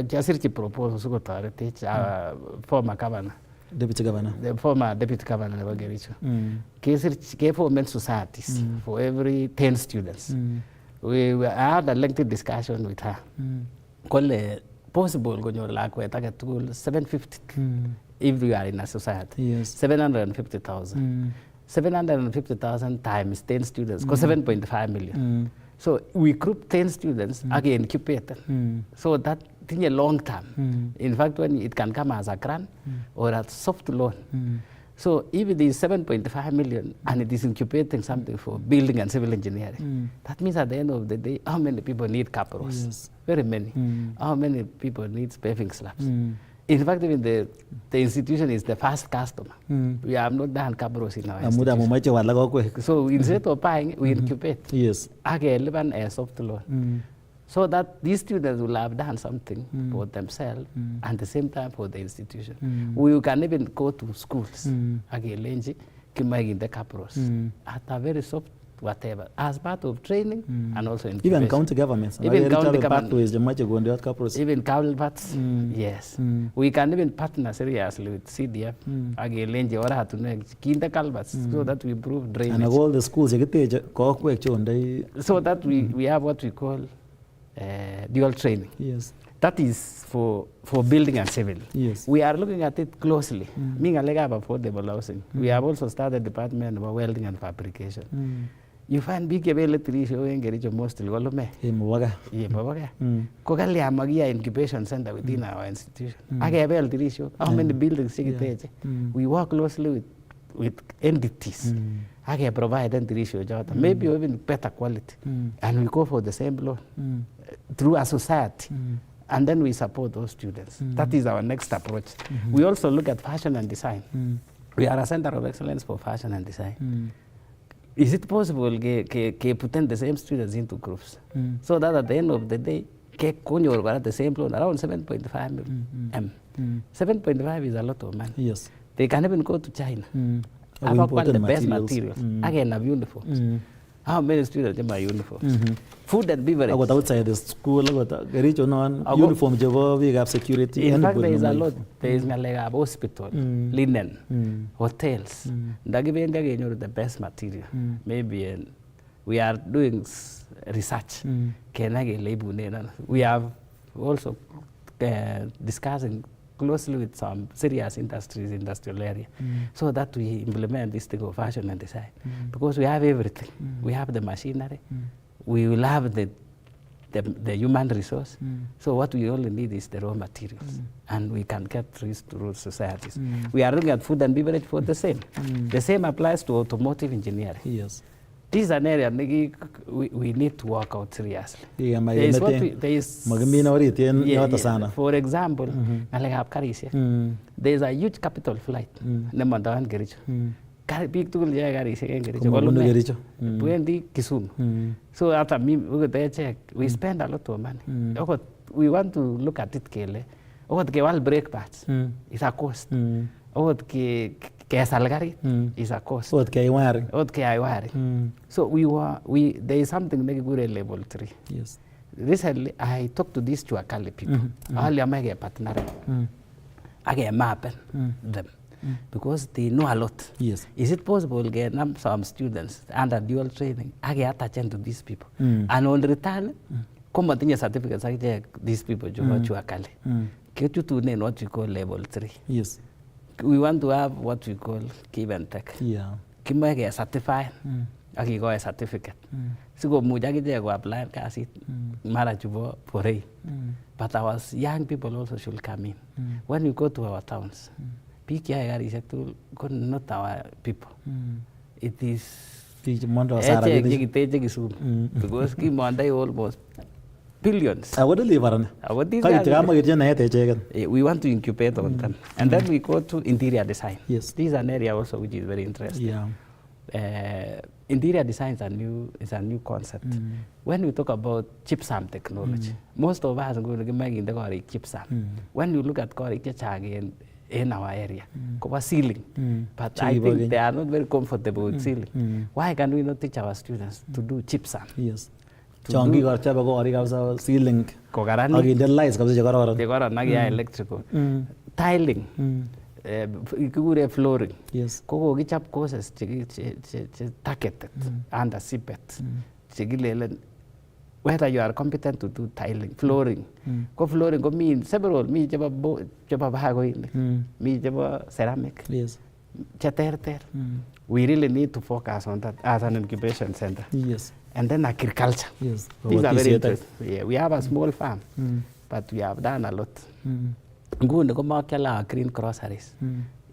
Just proposals go to teach former governor. Deputy governor. The former deputy governor never get it. Case for men societies for every 10 students. We had a lengthy discussion with her. Call possible go your like we target to 750 if we are in a society. Yes. 750,000. 750,000 times 10 students, 7.5 million. So we group 10 students, again incubated. So that in a long term. In fact, when it can come as a grant or a soft loan. So if it is 7.5 million and it is incubating something for building and civil engineering, that means at the end of the day, how many people need capros? Yes. Very many. How many people need paving slabs? In fact, even the institution is the first customer. We have not done cabros in our institution. So instead of buying, we incubate. Yes. Again, live a soft loan. So that these students will have done something for themselves and at the same time for the institution. We can even go to schools. Again, Lenji, Kimagi the cabros at a very soft whatever, as part of training and also incubation. Even county governments. Even county governments. Even Calvats, yes. We can even partner seriously with CDF, again, or to Kinda Calvats, so that we improve drainage. And all the schools, so that we have what we call dual training. Yes. That is for building and civil. Yes. We are looking at it closely. Being a leg of affordable housing. We have also started department of welding and fabrication. You find big availability show and get it mostly all of me. Kokali Amagia incubation center within our institution. I have availability how many buildings we work closely with entities. I can provide entity maybe even better quality. And we go for the same loan through a society. And then we support those students. That is our next approach. We also look at fashion and design. We are a center of excellence for fashion and design. Is it possible to put the same students into groups so that at the end of the day, at the same loan around 7.5 million. 7.5 is a lot of money. Yes. They can even go to China. I've acquired the best materials. Again, have uniforms. How many students in my uniforms? Food and beverage. I got outside the school, I got reach on uniform, we have security. In fact, there is a lot. There is like a hospital, linen, hotels. The best material. Maybe we are doing research. We have also discussing closely with some serious industries, industrial area, so that we implement this thing of fashion and design. Because we have everything. We have the machinery. We will have the human resource. So what we only need is the raw materials. And we can get these through societies. We are looking at food and beverage for the same. The same applies to automotive engineering. Yes. This is an area we need to work out seriously. For example, there is a huge capital flight. So after me, we spend a lot of money. We want to look at it, Okot kewal brake pads is a cost. Okot kesal karit is a cost. Okot keyai wiring. Okot keyai wiring. So there is something nekikure level 3. Yes. Recently, I talked to these Chuakali people. All your mega partner. I get mappen them because they know a lot. Yes. Is it possible get some students under dual training? I get attached to these people. And on return, come and certificates. I check these people Chuakali. Get you to name what we call level 3. Yes. We want to have what we call give and take. Yeah. Kimba get certified. I go a certificate. So go mujagi go apply kasit mara chubo porei. But our young people also should come in. When you go to our towns, PKI is not our people. It is because Monday almost billions. We want to incubate on them. And then we go to interior design. Yes. This is an area also which is very interesting. Yeah. Interior design is a new concept. When we talk about gypsum technology, most of us are going to make in the gypsum. When you look at in our area, ceiling, but I think they are not very comfortable with ceiling. Why can we not teach our students to do gypsum? Yes. Ceiling. Electrical. Tiling. Flooring. Yes. Koko gichap courses targeted under CPET. Whether you are competent to do tiling, flooring. Flooring mean several me ceramic. Yes. We really need to focus on that as an incubation center. Yes. And then agriculture. Yes. These are very interesting. Yeah, we have a small farm, but we have done a lot. Green groceries.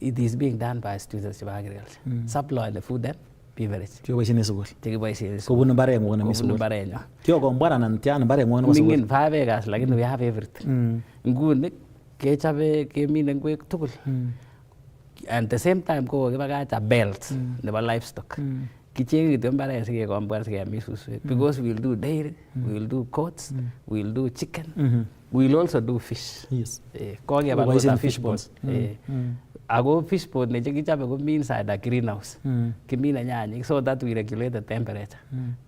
It is being done by students of agriculture. Supply the food and beverage. Mingin 5 acres, like we have everything. And at the same time, go a belt, never livestock. Because we'll do dairy, we'll do goats, we'll do chicken, we'll also do fish. Yes. Fish bones. I go fish pond, go inside a greenhouse. So that we regulate the temperature.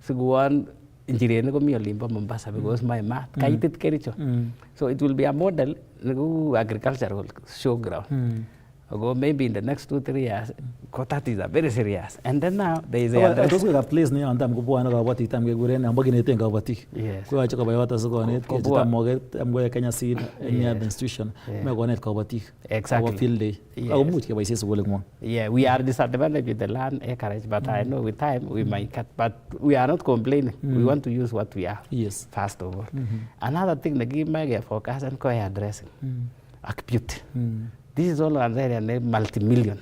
So go on engineer go me Olimpo Mombasa because my math. So it will be a model agricultural showground. Maybe in the next 2-3 years, that is very serious. And then now there is a place near and I'm going to what it I'm going to think about it. Yes. Go check about what is going on. I'm going to Kenya see any institution. I'm going to cover it. Exactly. Field day. Yeah, we are disadvantaged with the land acreage, but I know with time we might cut. But we are not complaining. We want to use what we have. Yes. First of all. Another thing, the give me forecast and addressing. Beauty. This is all an area multi-million.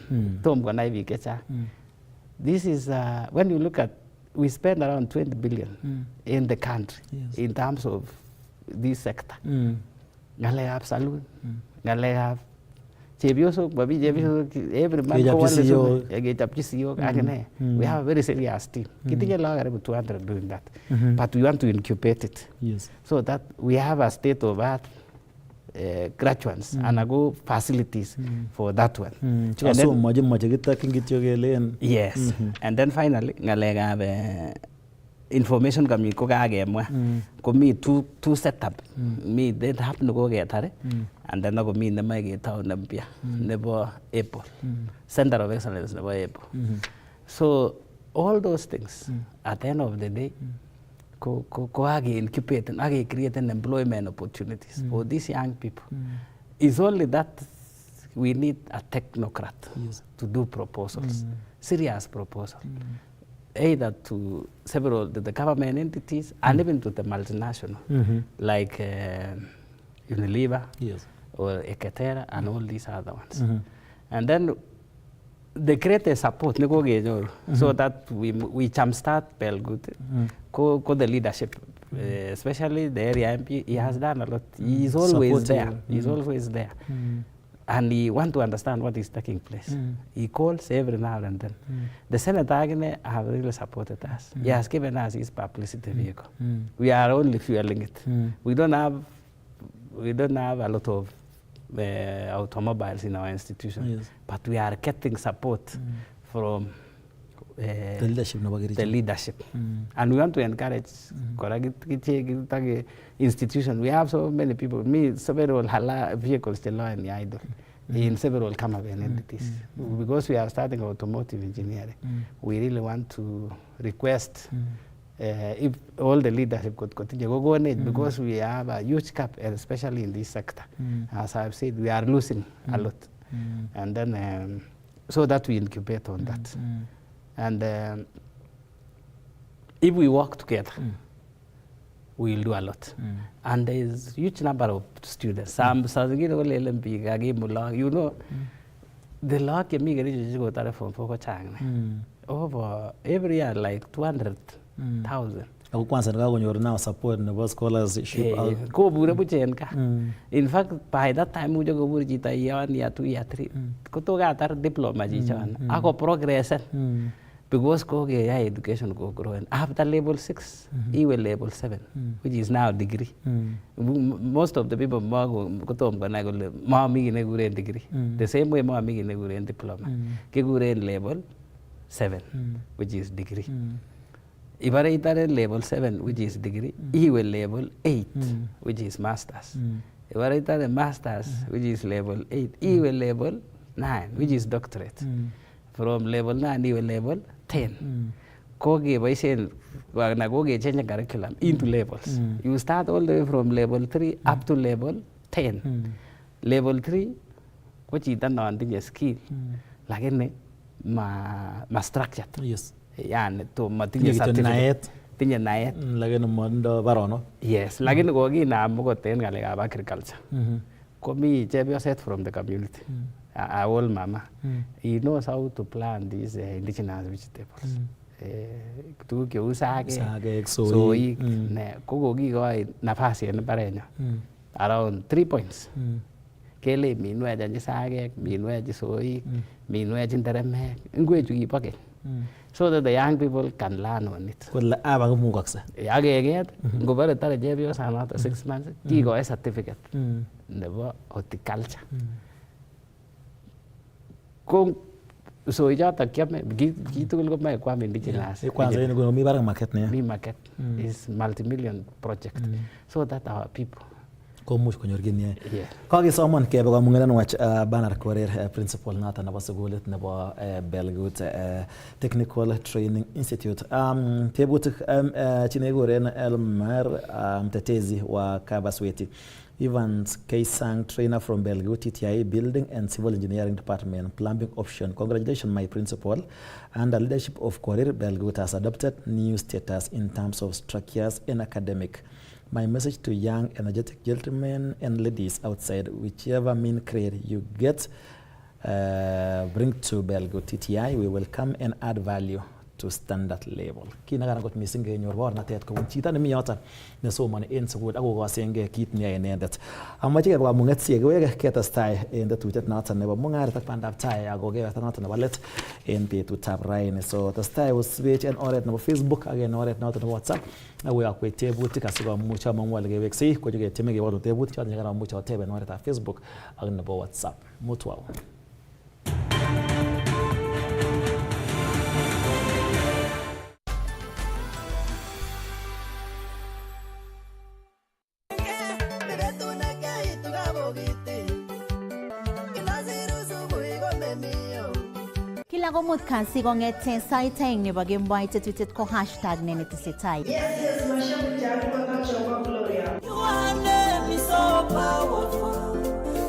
This is, when you look at, we spend around 20 billion in the country in terms of this sector. Ngale have saloon, ngale have every month we have a very serious team. 200 doing that. But we want to incubate it. Yes. So that we have a state-of-art graduates and go facilities for that one. Yes. And then finally, information coming me two setup. Me that happen to go get her and then I go me in the Maggie town never April. Center of Excellence never April. So all those things at the end of the day incubate and create employment opportunities for these young people. It's only that we need a technocrat to do proposals, serious proposals, either to several the government entities and even to the multinational, like Unilever or Ekatera and all these other ones. And then they create a support so that we jumpstart Belgood, the leadership, especially the area MP. He has done a lot. He's always there. He's always there. And he wants to understand what is taking place. He calls every now and then. The Senate have really supported us. He has given us his publicity vehicle. We are only fueling it. We don't have a lot of automobiles in our institution. Yes. But we are getting support from The leadership. The leadership. And we want to encourage institution. We have so many people. Several vehicles in the idol. In several Kamaben entities. Because we are starting automotive engineering, we really want to request if all the leadership could continue go on it, because we have a huge gap, especially in this sector. As I've said, we are losing a lot. And then, so that we incubate on that. And if we work together, we'll do a lot. And there is huge number of students. Some you know, the law can make a from over every year like 200,000. Now support the scholarship. In fact, by that time, we go year 2, year 3. Diploma, I progress. Because education go growing. After level 6, even level 7, which is now degree. Most of the people go degree. The same way more diploma. Level 7, which is degree. If I level 7, which is degree, he will level 8, which is masters. If I masters, which is level 8, he will level 9, which is doctorate. From level 9, he will level 10. Change curriculum into levels. You start all the way from level 3 up to level 10. Level 3, which is done on the skill. Like in ma structure. Yes. Yani to material certificate. Tinya naet. Lagi mondo barono. Yes. Lagi ngogi na mugo ten galing agriculture. Komi chebyo set from the community. Our old mama, he knows how to plant these indigenous vegetables. Around 3 points. Kele minwe janji sage, minwe jisoi, minwe jintereme, ngwe jugi pocket. So that the young people can learn on it. Go bare tare jebyo sanata 6 months. Kigo a certificate. Never horticulture. So ijata kiame gitu ko may kwame indigenous. Kwanza yenu mi barang market ne. Mi market is multi-million project. So that our people komuch konyor gini. Kage someone ke ba mungalan wach banar career principal nata na basugulit na ba Belgut Technical Training Institute. Tebutik chinegoren Elmer mtetezi wa Kabasweti. Evans Kaysang, trainer from Belgut TTI Building and Civil Engineering Department, plumbing option. Congratulations, my principal. Under leadership of Career, Belgut has adopted new status in terms of structures and academic. My message to young, energetic gentlemen and ladies outside, whichever main career you get, bring to Belgut TTI, we will come and add value to standard level. Kina kana got missing in your war na tet ko chita ni yota ne so man in so good ago wasenge kit ni ene that amache ba mungat sie go keta style in the tutet na tan ne ba mungar tak pandap tai ago ge ta na tan wallet in pe to tap rain so the style was switch and oret na Facebook again oret na tan WhatsApp we are kwete buti kasigo mucha mamwal ge wexi ko ge temege wado te buti cha ngara mucha tebe na oret Facebook again na WhatsApp mutwa. Kila gomut kansi gongete saiteng ni bagim baite tweeted ko hashtag nene tisitai. Yes, mashamu jari kwa kacho Gloria. You are never so powerful,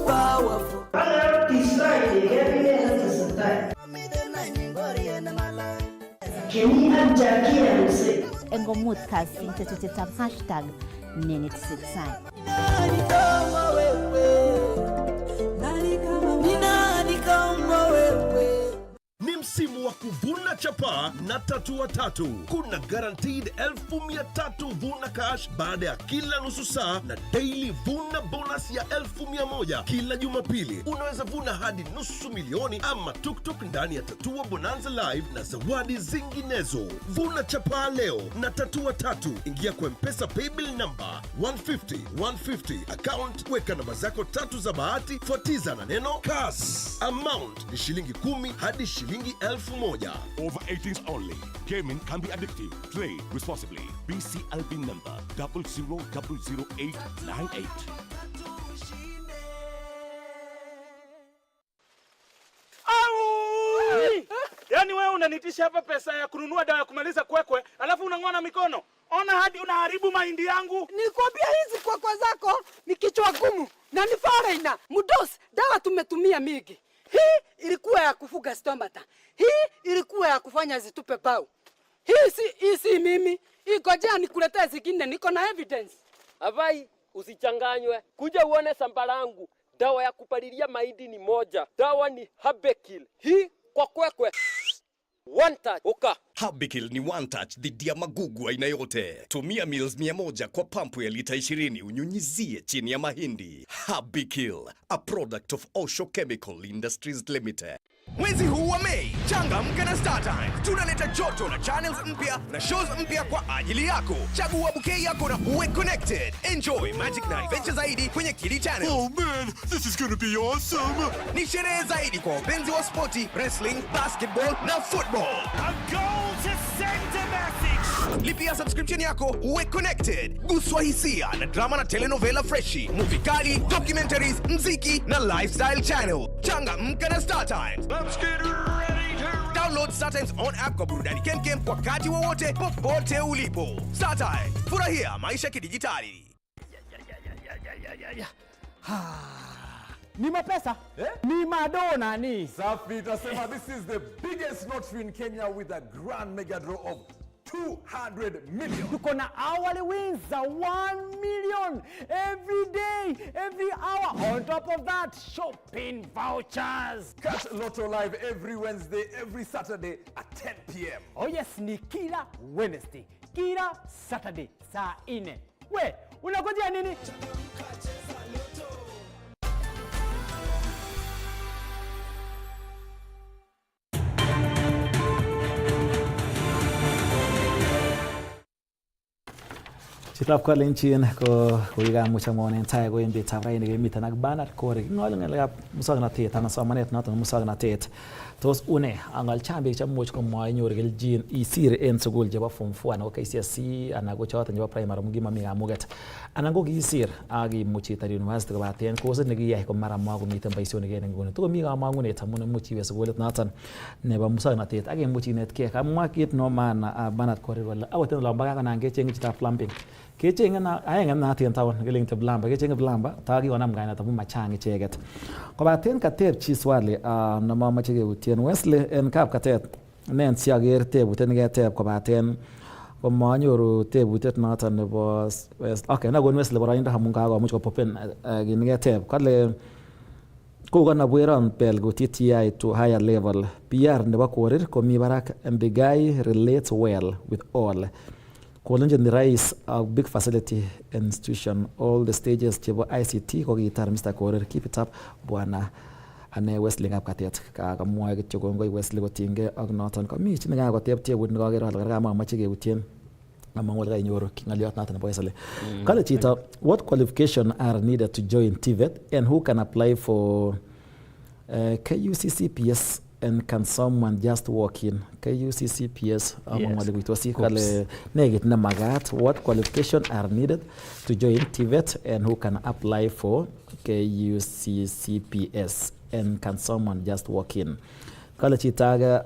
powerful. Ala tisai gevine tisitai. Kemi ajakia mse. Engomut kansi tweeted hashtag nene tisitai. Ni msimu wa kuvuna chapa na tatua tatu. Kuna guaranteed 1300 vuna cash baada ya kila nusu saa na daily vuna bonus ya 1100 kila Jumapili. Unaweza vuna hadi nusu milioni ama tuktuk ndani ya Tatua Bonanza Live na zawadi zinginezo. Vuna chapa leo na tatua tatu. Ingia kwa M-Pesa paybill number 150 account, weka namba zako tatu za bahati, fuatiza na neno Kass. Amount ni shilingi 10 hadi shilingi 1000. Over 18s only. Gaming can be addictive. Play responsibly. BCLB number 000898. Yaani wewe unanitisha hapa pesa ya kununua dawa ya kumaliza kwekwe, alafu unang'ona mikono. Ona hadi unaharibu mahindi yangu. Nikwambia hizi kwekwe zako ni kichwa gumu na ni foreigner. Mudosi, dawa tumetumia mingi. Hii ilikuwa ya kufuga stomata. Hii ilikuwa ya kufanya zitupe bau. Hii si mimi. Hii ngojea nikuletee zingine, niko na evidence. Avai, usichanganywe. Kuja uone samba langu. Dawa ya kupalilia mahindi ni moja. Dawa ni Habekill. Hii kwa kwekwe. One touch. Oka. Habekill ni one touch dhidi ya magugu aina yote. Tumia mils 100 kwa pampu ya lita 20 unyunyizie chini ya mahindi. Habekill, a product of Osho Chemical Industries Limited. Mwezi huu wa Mei, changamka na StarTimes. Tunaleta joto na channels mpya na shows mpya kwa ajili yako. Chagua bouquet yako na uwe connected. Enjoy magic na adventure zaidi kwenye Kili Channel. Oh man, this is gonna be awesome. Ni sherehe zaidi kwa wapenzi wa spoti, wrestling, basketball na football. A goal to send a message. Lipia subscription yako uwe connected. Guswa hisia na drama na telenovela freshi, movie kali, documentaries, mziki na lifestyle channel. Changamka na StarTimes. Let's get ready to download StarTimes on app kwa burudani kemkem wakati wowote popote ulipo. StarTimes, furahia maisha kidijitali. Ni mapesa? Ni madona ni. Safi tasema this is the biggest lottery in Kenya with a grand mega draw of 200 million. Tuko na hourly wins za 1 million every day, every hour. On top of that, shopping vouchers. Catch Lotto live every Wednesday, every Saturday at 10 p.m. Oh yes, ni kila Wednesday, kila Saturday saa 4. We, unangojea nini? Chitab Kalenjin ko koigamuch amwonen tai ko en betab raini kemiten ak Bernard Kore king'ole ng'alekab muswoknotet anan somanet noton muswoknotet. Tos une ang'al chambik chemuch komwa inyoru kelchin isir en sukul chebo form 4 anan ko KCSE anan ko choton chebo primary mukimami kamuget anan ko kiisir ak imuch itar university kobaten kosit nekiyai ko mara makomiten boisionik en nguni. Tokomi kamang'unet amun imuch iwe sukulit noton nebo muswoknotet ak imuch inetkei. Kamwa kit no maana Bernard Kore kole akot en olombo gaa konan kecheng'e chitab plumbing. Kecheng'e aenge naat en town kile ng'te plumber, kecheng'e plumber takikonam kainet amun machang icheket. Kobaten kateb chi swali nemomoche keutien Wesley en kapkatet nen siaker tebutiet neketeb kobaten komanyoru tebutiet noton nebo okay nakon Wesley boroindo amun kakomuch kopopen kit neketeb kole kokanabweron bel kutiet to higher level. PR nebo Korir komi barak Mbigai relates well with all. Kolenjin the rais of big facility institution all the stages chebo ICT kokitar Mr. Korir. Keep it up bwana ane Wesley kapkatet kakamwoe kityo kongoi Wesley kotinge ak noton komi chi nekakoteb tebut nekaker ale kamamoche keutien amang'ole kainyoru ng'oliot noton nebo Wesley. Kale chito what qualification are needed to join TVET and who can apply for KUCCPS and can someone just walk in? KUCCPS amang'ole kuitosi kale negit na magat what qualification are needed to join TVET and who can apply for KUCCPS and can someone just walk in? Kale chitaga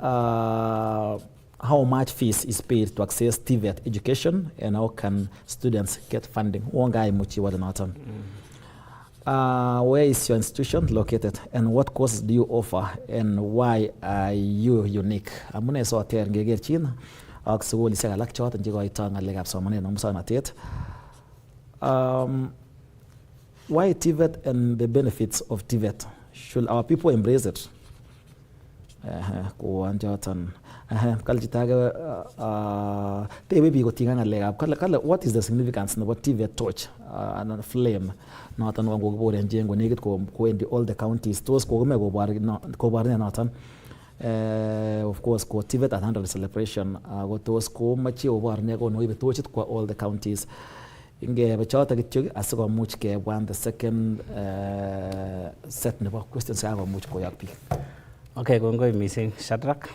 how much fees is paid to access TVET education and how can students get funding? Wongai muchi wadanatan. Where is your institution located and what courses do you offer and why are you unique? Amune so ter ngegerchin ak sugulisiek alak choton chekoito ng'alekab somanet nebo muswoknotet. Why TVET and the benefits of TVET? Should our people embrace it? koan choton. Kale chito age tebe biik kotinga ngalekab kale what is the significance nebo TVET torch and flame noton kokoboren jengo nekit kowendi all the counties tos kokome kobor ne noton. Of course ko TVET at 100 celebration ko tos komoche obor ne konoibe torchit kwa all the counties. Ingebe choton kityo asikomuch kebwan the second set nebo questions kakomuch koyak biik. Okay, kongoi missing Shadrack.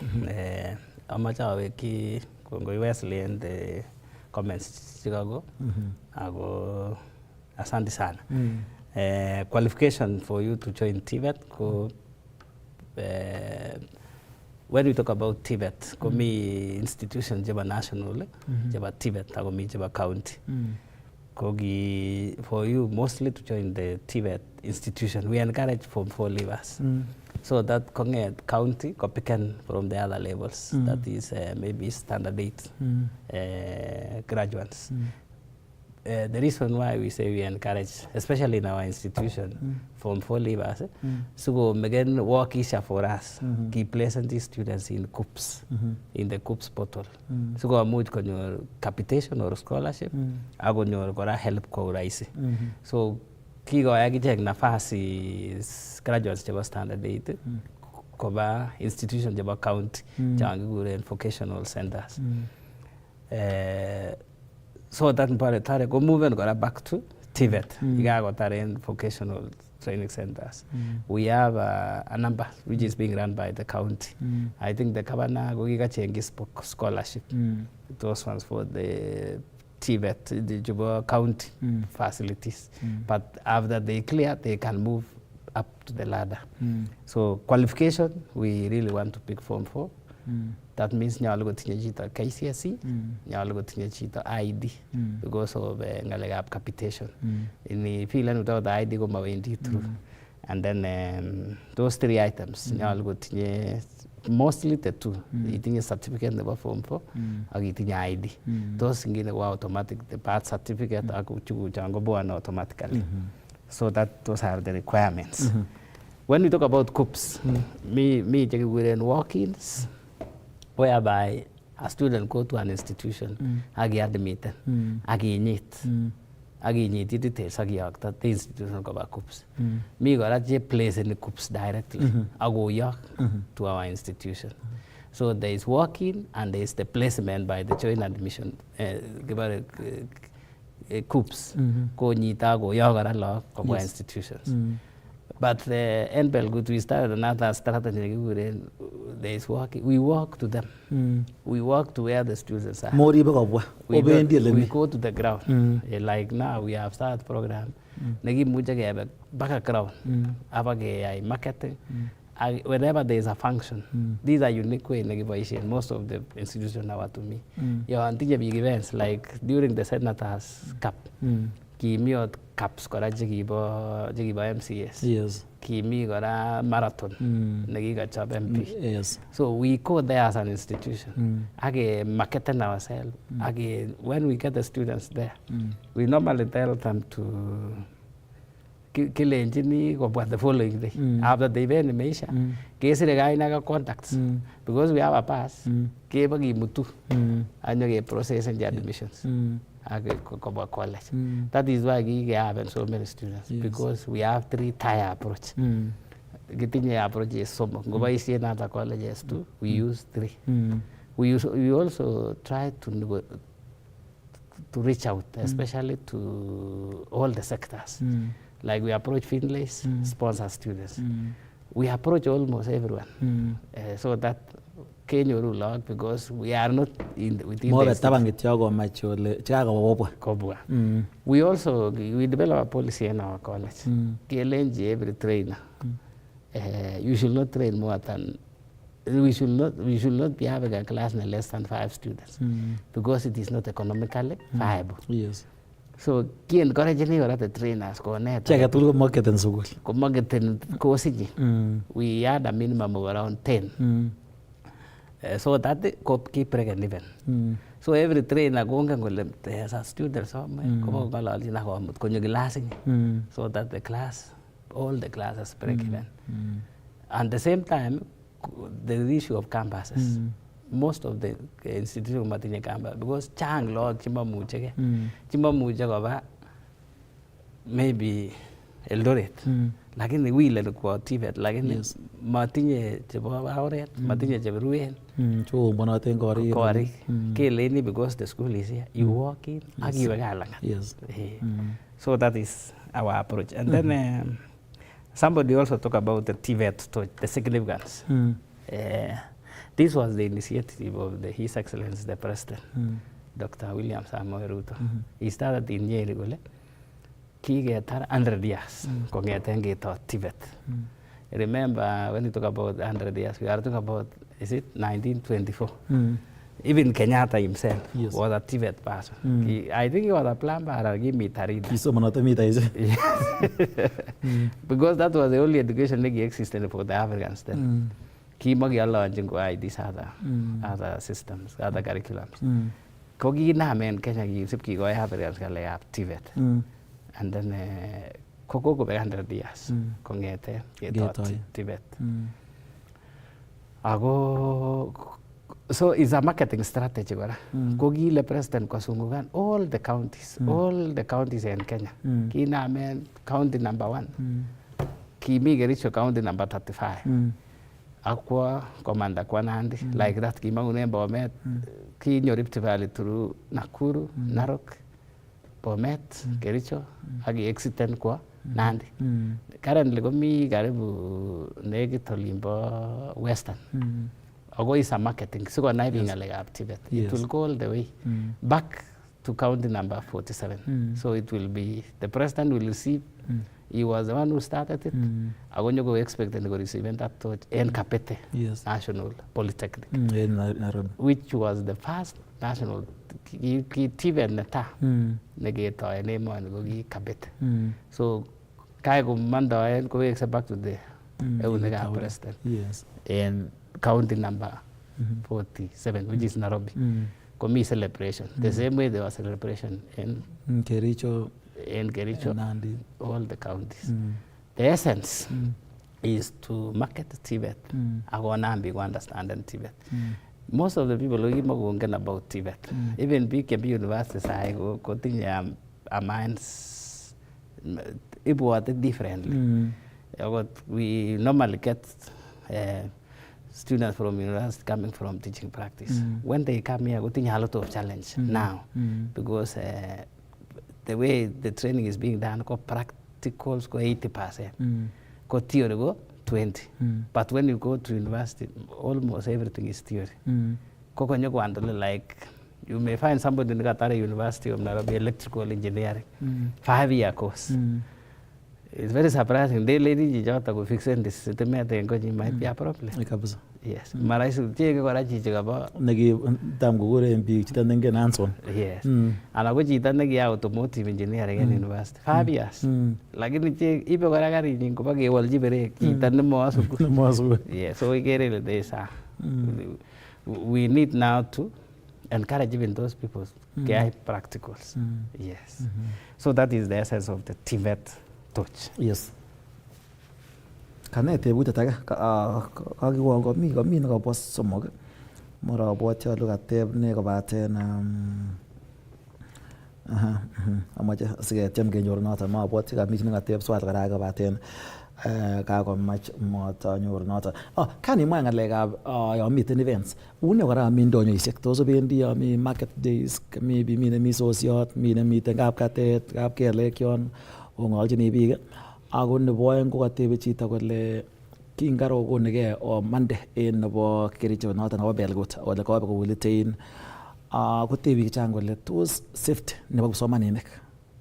Amache aweki kongoi Wesley and the comments chikago. Ako asante sana. Qualification for you to join TVET ko when we talk about TVET, ko mi institution jeba national, jeba TVET, ako mi jeba county. Kogi for you mostly to join the TVET institution, we encourage Form 4 leavers. So that Konget county ko picken from the other levels, that is maybe standard 8 graduates. The reason why we say we encourage, especially in our institution, Form 4 leavers, so go again work easier for us, keep placing these students in COOPS, in the COOPS portal. So go move on your capitation or scholarship, ago your gora help ko raisi. So kigo yagi nafasi graduates jaba standard 8 koba institution jaba county jangi gure vocational centers. So that part go move and go back to TVET. You got in vocational training centers. We have a number which is being run by the county. I think the Kabana go giga changes scholarship. Those ones for the TVET, the Juba county facilities. But after they clear, they can move up to the ladder. So qualification, we really want to pick Form 4. That means nyalo go tinye chito KCSE, nyalo go tinye chito ID because of ngalekab capitation. In field without the ID go mawendi through. And then those 3 items, nyalo go tinye mostly the 2. Itinye certificate nebo Form 4 ak itinye ID. Those ingine go automatic, the birth certificate ak uchugu jango bwana automatically. So that those are the requirements. When we talk about COOPS, me we're in walk-ins, whereby a student go to an institution, agi admitted, agi nyit details, agi that the institution go back COOPS. Me got a place in the COOPS directly. I go york to our institution. So there is walk-in and there is the placement by the joint admission. COOPS, go nyita go york at law of our institutions. But NBEL, we started another strategy. There is working. We walk to them. We walk to where the students are. We go to the ground. Like now, we have started program. Nagi muja ke back ground. Abage marketing. Whenever there is a function, these are unique way in most of the institutions now to me. Your anti big events like during the Senators Cup. Kimi caps kora jigiba MCS. Yes. Kimi kora marathon. Nagiga chap MP. Yes. So we go there as an institution. Age marketing ourselves. Age when we get the students there, we normally tell them to kill engineer go the following day. After the event measure, case the guy naga contacts. Because we have a pass, ke bagi mutu. Anyo process and admissions. College. That is why we have so many students, because we have 3-tier approach. Getting approach is some. Go by see another colleges too. We use 3. We also try to reach out, especially to all the sectors. Like we approach Finlays, sponsor students. We approach almost everyone, so that Kenya rule out because we are not within the we also develop a policy in our college. Every trainer, you should not train more than we should not be having a class in less than 5 students because it is not economically viable. Yes. So key encouraging you the trainers go net. Check out marketing school. Marketing course. We had a minimum of around 10. So that they keep pregnant even. So every trainer going there's a student so that the class, all the classes break even. And at the same time, the issue of campuses. Most of the institutions matinye campus because chang log chimamuche koba maybe Eldoret. Lakini wile kwa TVET lakini matinye chebo oret, matinye chebo ruen. Choombonoten korik. Keleni because the school is here. You walk in, akiwe kalangat. Yes. So that is our approach. And then somebody also talked about the TVET, the significance. This was the initiative of His Excellency the President, Dr. William Samoei Ruto. He started in Nyeri. Kigetar 100 years kongeten ketot TVET. Remember when you talk about 100 years, we are talking about, is it 1924? Even Kenyatta himself was a TVET person. I think he was a plumber or give me tarida. Because that was the only education that existed for the Africans then. Kimagi launching these other systems, other curriculums. Kogi na men Kenya gisip ki go Africans kale ap TVET. And then Koko go 100 years kongete ketot TVET. So it's a marketing strategy. Kogi le president kwasungugan all the counties in Kenya. Kina men county number 1. Kimi Gericho county number 35. Akwa commander kwa Nandi like that Kimangune Bomet ki Rift Valley through Nakuru, Narok, Bomet, Kericho, agi exiten kwa Nandi. Currently gomi karibu negit olimbo Western. Ago is a marketing. So go naibing like TVET. It will go all the way back to county number 47. So it will be the president will receive. He was the one who started it. I want to go expect and go receive that touch in Kapete National Polytechnic, which was the first national TVET neta negato and name and go Kapete. So kai go manda and go expect back to the president. And county number 47, which is Nairobi. Komi celebration. The same way there was celebration in Kericho, Nandi, all the counties. The essence is to market TVET. I want to understand TVET. Most of the people who even about TVET, even BKB universities, I go continue our minds it differently. We normally get students from university coming from teaching practice. When they come here, we think a lot of challenge now because the way the training is being done, practicals go 80%, theory go 20%. But when you go to university, almost everything is theory. Like you may find somebody in the Qatar University of Nairobi electrical engineering, 5-year course. It's very surprising. They lady jota go fix this. It might be a problem. Yes. Maraisu chega kora chicha ba. Nagi tam gugure MP chita nenge hands-on. Yes. Ana go chita nagi automotive engineering in university 5 years. Lakini che ibe kora gari ningo ba gewal jibere chita nemo asu. Yes. So we get it this. We need now to encourage even those people get practicals. Yes. So that is the essence of the TVET touch. Yes. Kanete buta taga kagiwon komi nakabwa somok mara abwati ale kateb ne kobaten amache siketiem kenyor noton ma abwati kami chi nekateb swali kora kobaten kakomach matanyor noton. Kan imwa ngalekab yon miten events une kora mi ndonyoisiek tos obendi yon mi market days maybe mi nemi sosiot mi nemiten kapkatet kapkelek yon ong'olchini biik ako nebo oeng ko katebe chito kole kingaro konege mande en nebo Kericho noton nebo Belgut ole kobe kowilitein kotebi chang kole tos safety nebo kipsomaninik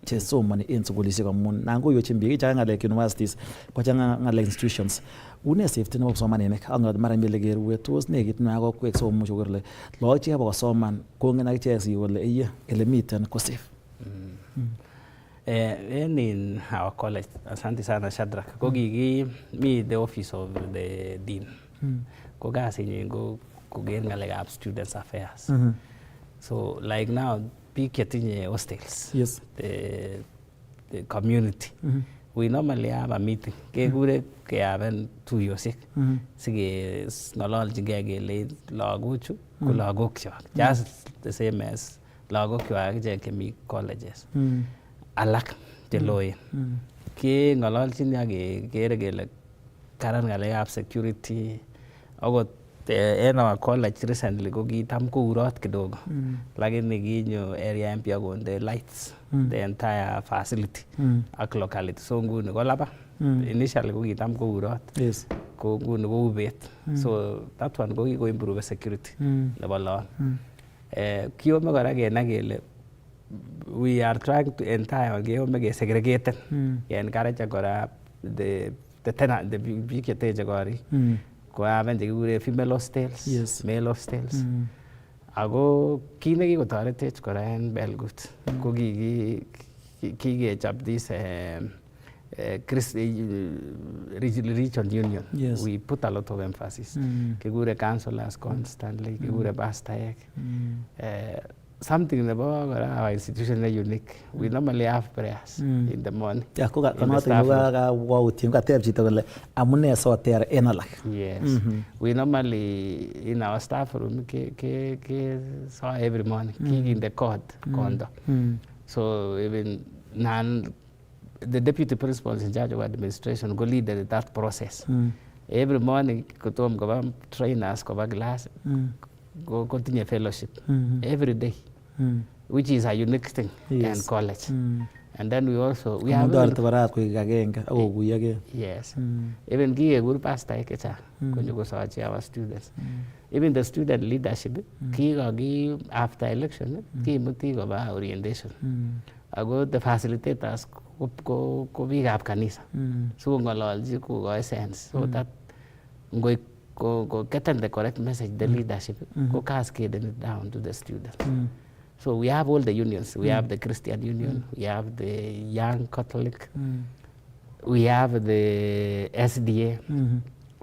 che somani en sukulisiek amun nan koyochin biik chang ngalek universities ko chang ngalek institutions une safety nebo kipsomaninik angot mara mile kerue tos nekit na kokwek somuche kole lagok che kosoman kongen akichek si kole eye ele miten ko safe. In our college, Asante Sana Shadrach, me the office of the dean. Go gain like students affairs. So like now, be getting hostels. Yes. The community. we normally have a meeting. Kekure kehaven tuiyosiek. Sikeng'ololchingei kele lagochu ko lagokchok. Just the same as lagokchok akichek chemi colleges. Alak cheloen. Keng'ololchini ak kekere kele karan ng'alekab security. Akot en our college recently ko kitam kourot kidogo. Lakini kinyo area mpya konde lights the entire facility ak locality. So nguni ko laba. Initially ko kitam kourot. Yes. Ko nguni ko ubet. So that one ko kiko improve security nebo law. Kiyome kora kenai kele we are trying to entire kiyome ke segregated. Encourage kora the tenant, the biik cheteche korik. Ko haven chekikure female hostels, yes. Male hostels. Ako kit nekikotoretech kora en Belgut ko kikechop this region union. Yes. We put a lot of emphasis. Kikure councillors constantly, kikure pastaek. Something about our institution is unique. We normally have prayers in the morning. Yeah, yes. We normally in our staff room saw every morning in the condo. So even the deputy principal in charge of administration go lead that process. Every morning go trainers go class go continue fellowship every day. Which is a unique thing in college. And then we also have yes. Even kigekur pastor our students. Even the student leadership after election kimuti koba orientation. Ago the facilitators ko biikab kanisa. So ngololji ko sense so that go getting the correct message, the leadership go cascading it down to the students. So we have all the unions. We have the Christian Union, we have the Young Catholic, we have the SDA,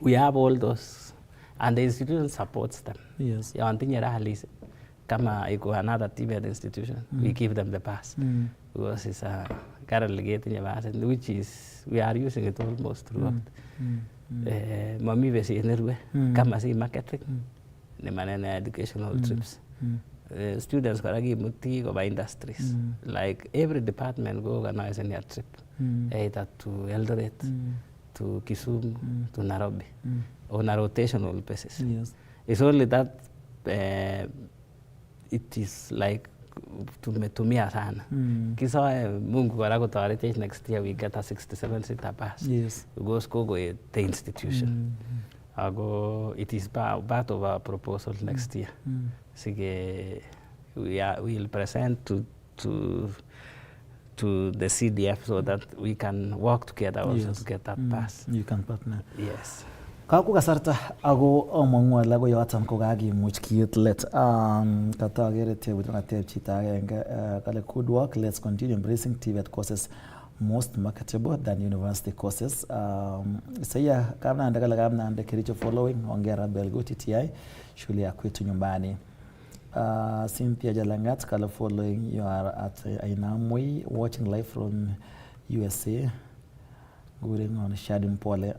we have all those, and the institution supports them. Yes. Kama iko another TVET institution, we give them the pass because it's a currently getting a pass, which is we are using it almost throughout. Mami vesi enerwe kama si marketing ni maneno educational trips. Students karagi muti go by industries. Like every department go organize a trip, either to Eldoret, to Kisumu, to Nairobi, on a rotational basis. Yes. It's only that it is like tumia sana. Kisa Mungu kora kutoretech next year we get a 67-seater bus. Yes. We go school the institution. Ago it is part of our proposal next year. Sige we will present to the CDF so that we can work together also to get that pass. You can partner. Yes. Kaku kasarta ako amangu ala ko yoton ko kakimuch kiit let katagere tebut ngateb chito agenge kale could work. Let's continue embracing TVET courses most marketable than university courses. Saya kama ndakala kama ndakiricho following ongera Belgut TTI shule ya kwetu nyumbani. Cynthia Jalangat kala following, you are at Ainamwe watching live from USA. Going on Shadim Pole.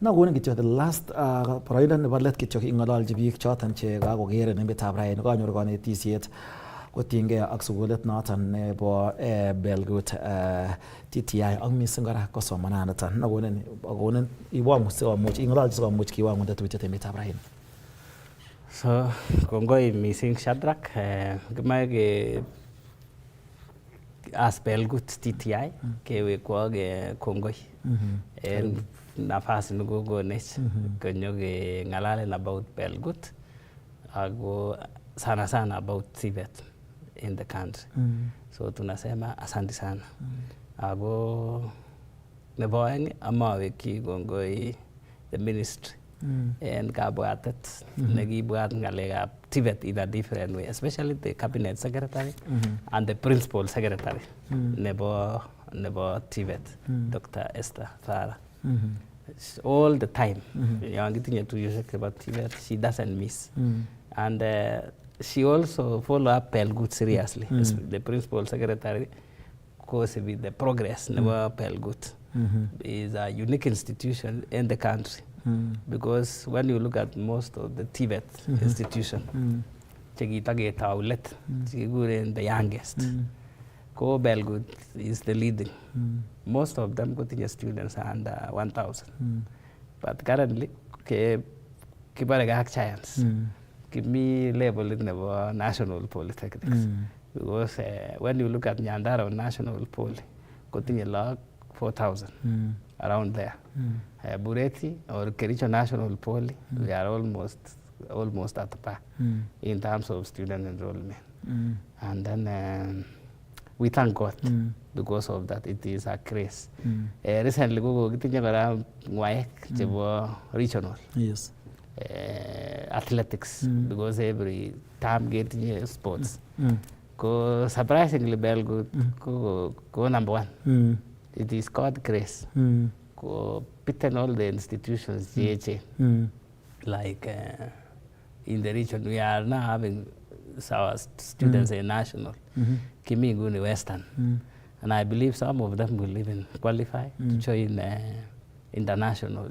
Now going to get the last provider never let get your ingolal biik choton che kakokere en betab rain kanyor konetisiet kotinge ak sukulit noton nebo Belgut TTI ak missing kora kosomananiton nakonen iwang sikomuch ingolal sikomuch kiwangu tetutiet en betab rain. So kongoi missing Shadrack, kimae ke as Belgut TTI kewekwa ke kongoi en nafasi nekokonech konyo ke ngalalen about Belgut ako sana about TVET in the country. So tunasema asante sana. Ako nebo aeng amaweki kongoi the ministry and kabwatet nekibwat ngalekab TVET in a different way, especially the cabinet secretary and the principal secretary nebo TVET, Dr. Esther Farah. All the time, young getting to use about TVET, she doesn't miss. And she also follow up Belgut seriously. The principal secretary kosebi the progress nebo Belgut. Is a unique institution in the country because when you look at most of the TVET institution, chekitagetau let chekikuren the youngest, ko Belgut is the leading. Most of them kotinye students under 1,000. But currently, kibare ak science. Kimi level nebo national polytechnics. Because when you look at Nyandaro National Poly, kotinye log 4,000 around there. Bureti or Kericho National Poly, we are almost at the par in terms of student enrollment. And then we thank God because of that. It is a grace. Recently, we kitinye kora ngwaek chebo regional. Yes. Athletics because every time getting sports. Ko surprisingly Belgut ko number 1. It is called grace. Ko pitten all the institutions GHA. Like in the region we are now having our students in national. Kimi Nguni Western. And I believe some of them will even qualify to join international.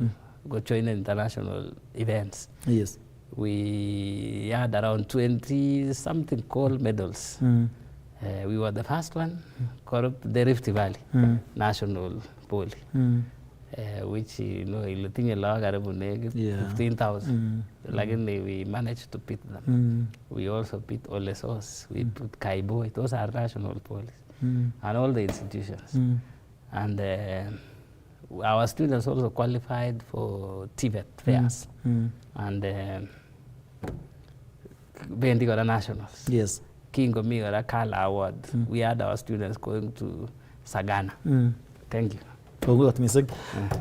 Go join international events. Yes. We had around 20 something gold medals. We were the first one, the Rift Valley National Poly, which ilutinye law karibu 15,000. Lakini we managed to beat them. We also beat Olesos, we beat Kaiboi. Those are national police and all the institutions. And our students also qualified for TVET fairs and bendi kora nationals. Yes. Kingo mi kora Kala Award. We had our students going to Sagana. Thank you. Kongoi mising.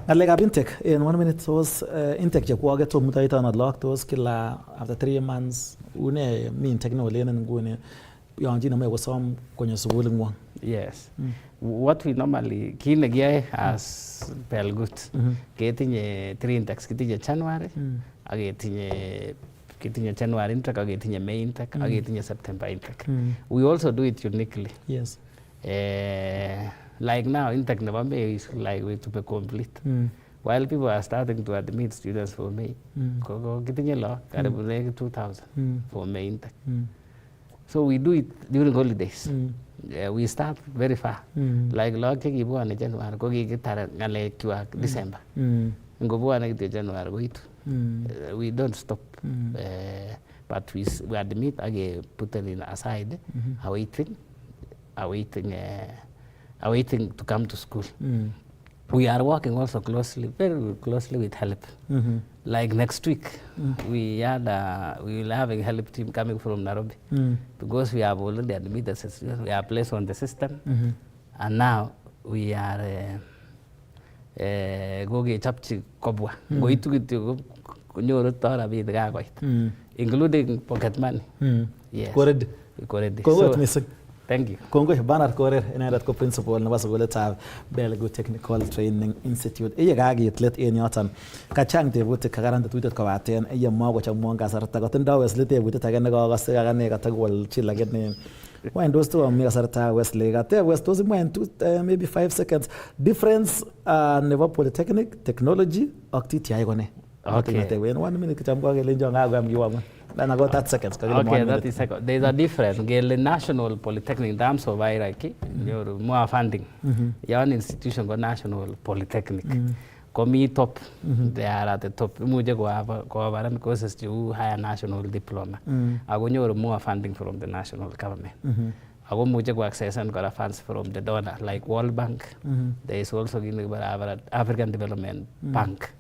Ngalekab intake in 1 minute tos intake chekwoke tom mutaita na lock tos kila after 3 months une mi intake no lenen ngune yonjina mwe kosom kwenye sukuli ngwang. Yes. What we normally kinegiae as Belgut ketinye 3 intakes, ketinye January ak ketinye January intake ak ketinye May intake ak ketinye September intake. We also do it uniquely. Yes. Like now intake nebo May is like way to be complete. While people are starting to admit students for May, ketinye law karibu 2,000 for May intake. So we do it during holidays. We start very far. Like log chekibwane January ko kikitar ngalekwak December. Ngobwane kityo January koitu. We don't stop. But we admit and put it in aside, awaiting to come to school. We are working also very closely with HELP. Like next week, we will have a HELP team coming from Nairobi because we have already admitted students. We are placed on the system, and now we are going to Kobwa. Going to including pocket money. Yes. Correct. So, thank you. Kongoi Bernard Korer inendet ko principal nebo sukulitab Belgut Technical Training Institute. Iye kakitlet en yoton. Kachang tebutik kakaran tetutyet kobaten iye makochomwon kasarta. Kotindoi Wesley tebutiet age nekokose akane katagowolchi lakini wendos tu ami kasarta Wesley. Kateb West tos imwa maybe 5 seconds difference nebo polytechnic technology ak TTI kone. Okay. In 1 minute kichambwa kele njonga agam kiwamwa. Then I got 30 seconds. Okay, that is second. There's a difference. The national polytechnic in terms of hierarchy, you're more funding. Your institution go national polytechnic. Come top, they are at the top. Muje go have courses to higher national diploma. I go more funding from the national government. I go muje go access and got funds from the donor like World Bank. There is also African Development Bank.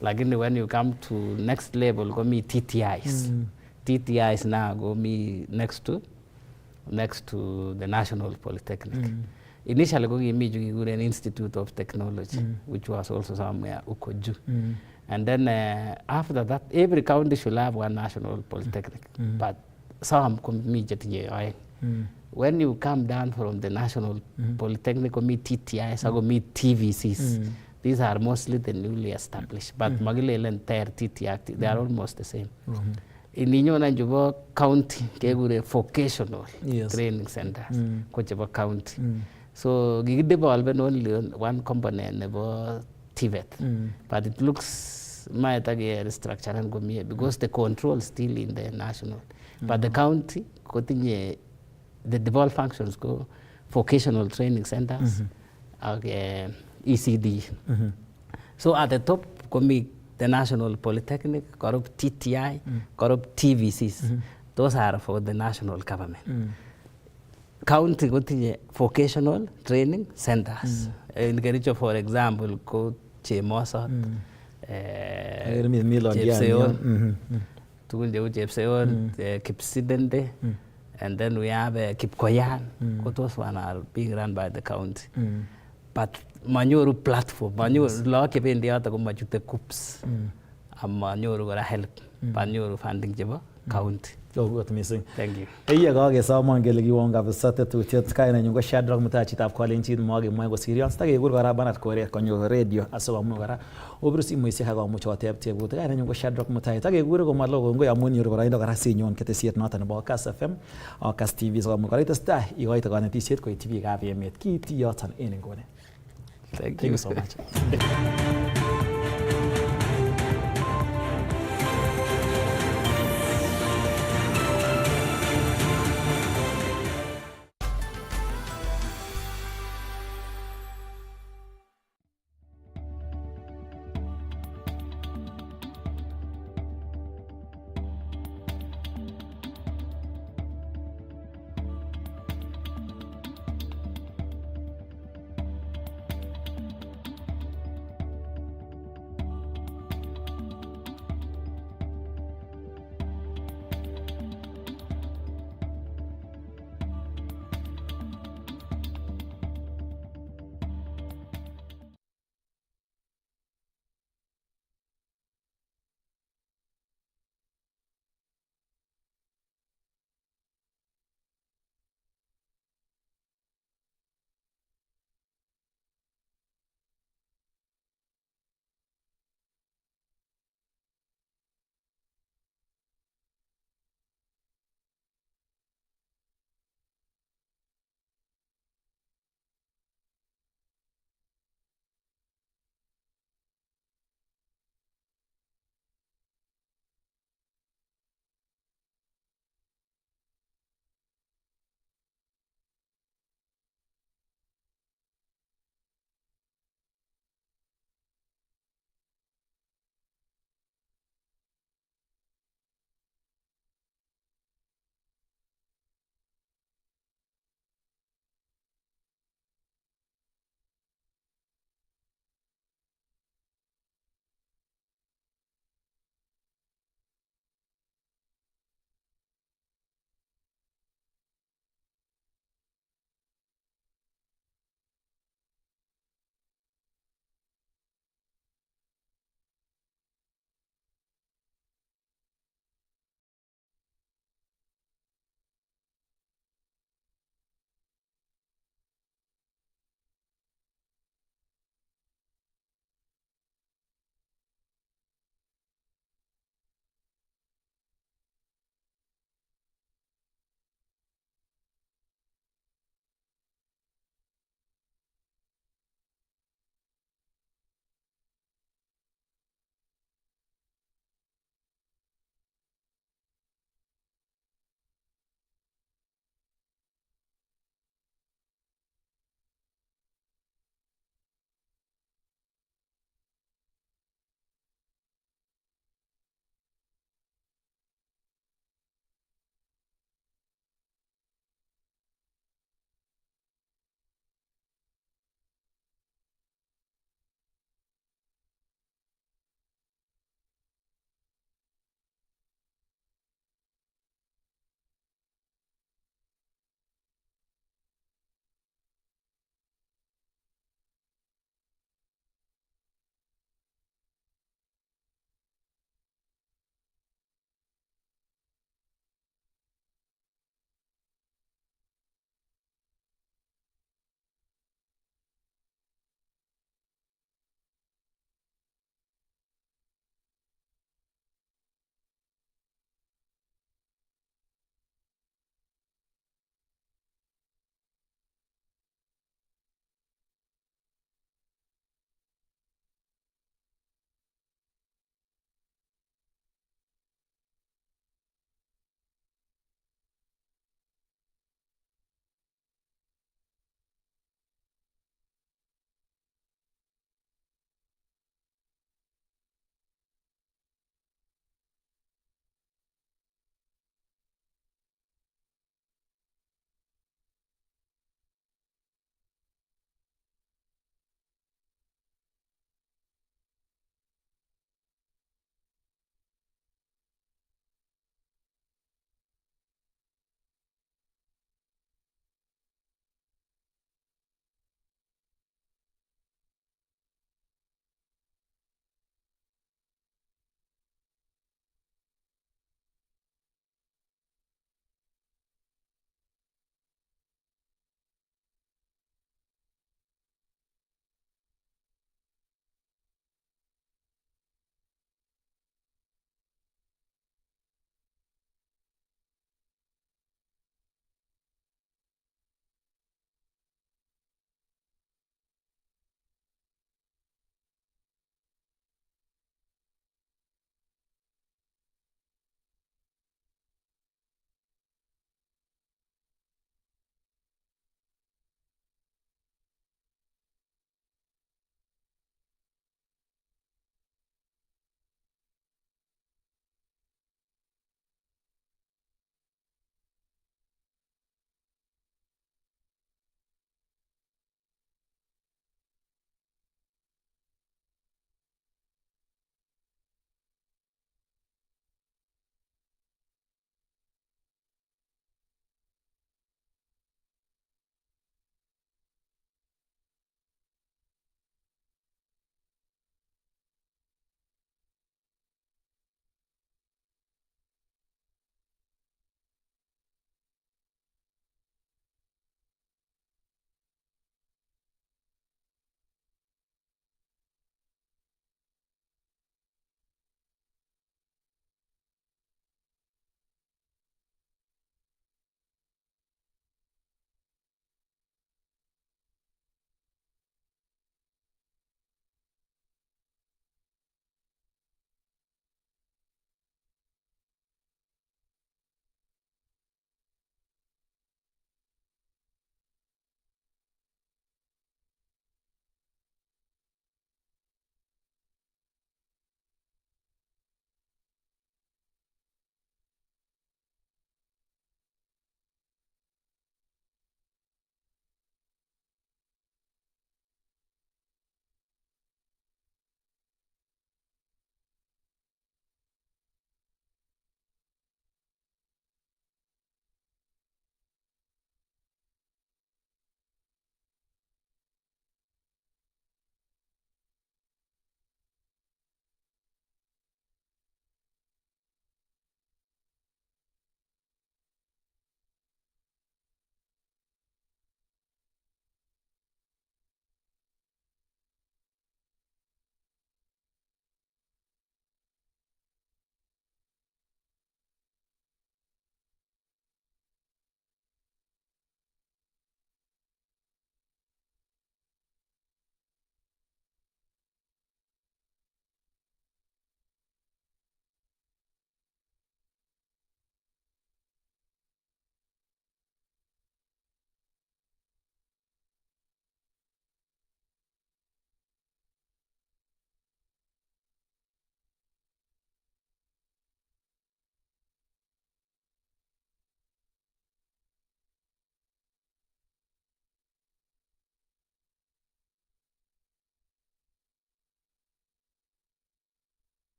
Like when you come to next level, go me TTIs. TTIs now go me next to the National Polytechnic. Initially, go me an Institute of Technology, which was also somewhere Ukoju. And then after that, every county should have one National Polytechnic. But some come me when you come down from the National Polytechnic, go meet TTIs, I go meet TVCs. These are mostly the newly established, but Magilele and TTI, they are almost the same. In Ninyona Juba County, they go vocational training centers, Coachable County. So kikidevelop only one component nebo TVET. But it looks might again restructure and go because the control still in the national. But the county continue the devolved functions go vocational training centers, ECD. So at the top come the National Polytechnic, corrupt TTI, corrupt TVCs. Those are for the national government. County continue vocational training centers. In Kericho, for example, go Chemosot, Chepseon, Chepseon, Kipsidende, and then we have Kipkoyan. Those one are being run by the county. But manyoru platform, manyoru law kependi hata kuma jute COOPs, manyoru gora help, manyoru funding jeba county. What missing? Thank you. Iya kage saman gele giwon ga besate tu tiet kai na nyungo Shadrack Mutachi tap calling chin moge mo serious tage gur gara banat kore konyo radio aso mo gara obrusi mo isi haga mo chote tep but kai na nyungo Shadrack Mutachi tage gur go malo go ya moni gur gara ndo gara sinyon kete siet nota na ba Kass FM Kass TV so mo gara sta i go ita ga na ti siet ko TV ga be met ki ti yotan enengone. Thank you so much.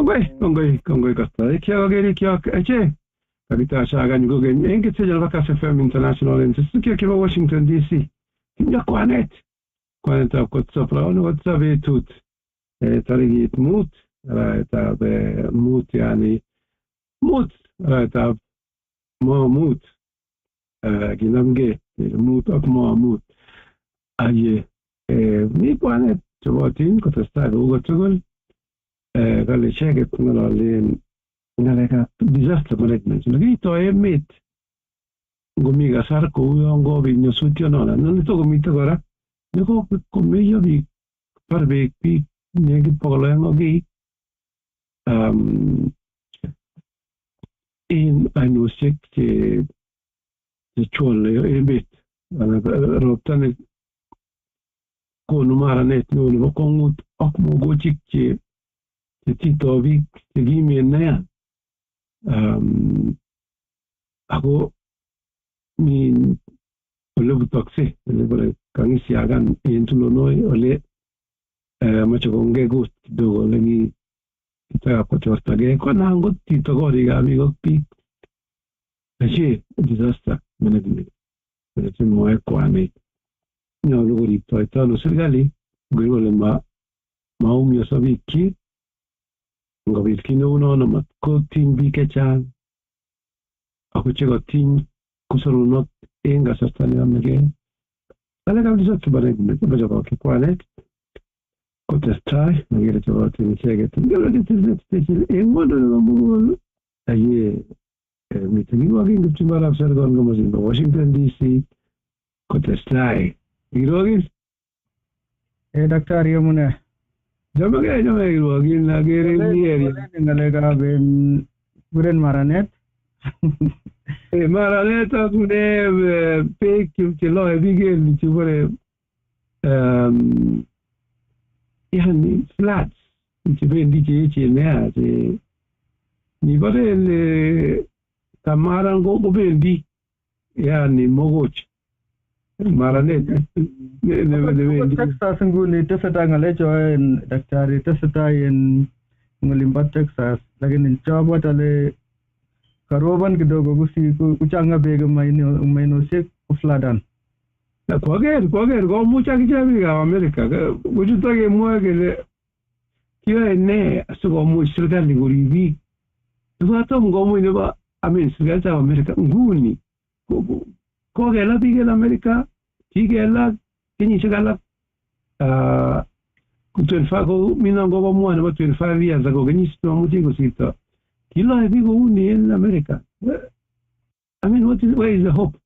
Kongoi kasta. Ikiageri kia eche. Kabita shagan gogen. Engi tejal Kass FM International in Suzuki kiba Washington DC. Kimya kwanet. Kwanet av kotsapra onu kotsabe tut. Tarigit mut. Right av mut yani mut. Right av mut. Ginamge mut ak mut. Aye. Mi kwanet chabotin kotasta go tugul. Għalli ċeget għalli disaster management. L-għito jemmit għumiga sarku għon għobi n-sutjonona. Non to għumita għora. Niko għumiga bi parbek bi negi polo għogi. In għajnu sek ċolle jemmit. Robtani konu mara net nuni għokongut akmu għoċik Tito Vik, Gimi Nea. Ako min olebu toksi, ole kangisi agan intulo noi ole macho konge gust do ole mi kita ko chosta ge ko nango Tito gori ga amigo pi. Achi disaster management. Perché mo è qua mi. No lo gori to italo sergali, gori ma umio sabiki. Ngabit kinuno namat ko ting bikechan. Ako chego ting kusurunot enga sastani amege. Alaga bisa coba lagi, coba coba kikuanet. Ko testai, nagire coba ting cheget. Ngabit testet special engo do ngamu. Aye, meeting wagi ngabit coba rafsar gon ngamu Washington DC. Ko testai. Irogis? Doctor Yamune. Jamage lagi nagere nieri. Ngalega ben buren maranet. Maranet akune pek kilo ebige ni chubore yani flats. Ni bendi che ne ni bare le kamaran go bendi yani mogoch. Maranet Texas nguni tesata ngalecho en daktari tesata en ngulimbat Texas lagin coba tale karoban kidogo gusi kuchanga bega maino sek ufladan Kwager go mucha kijabi ga Amerika wujuta ge muage kiwa ne asugo mu serikali guribi tuato ngomu ne ba amen serikali ta Amerika nguni ko ge la bige Amerika tige la kini segala kutuen fago minango ba muana ba tuen fa via zago genisto mutigo sito kilo e bigo uni in America. I mean where is the hope?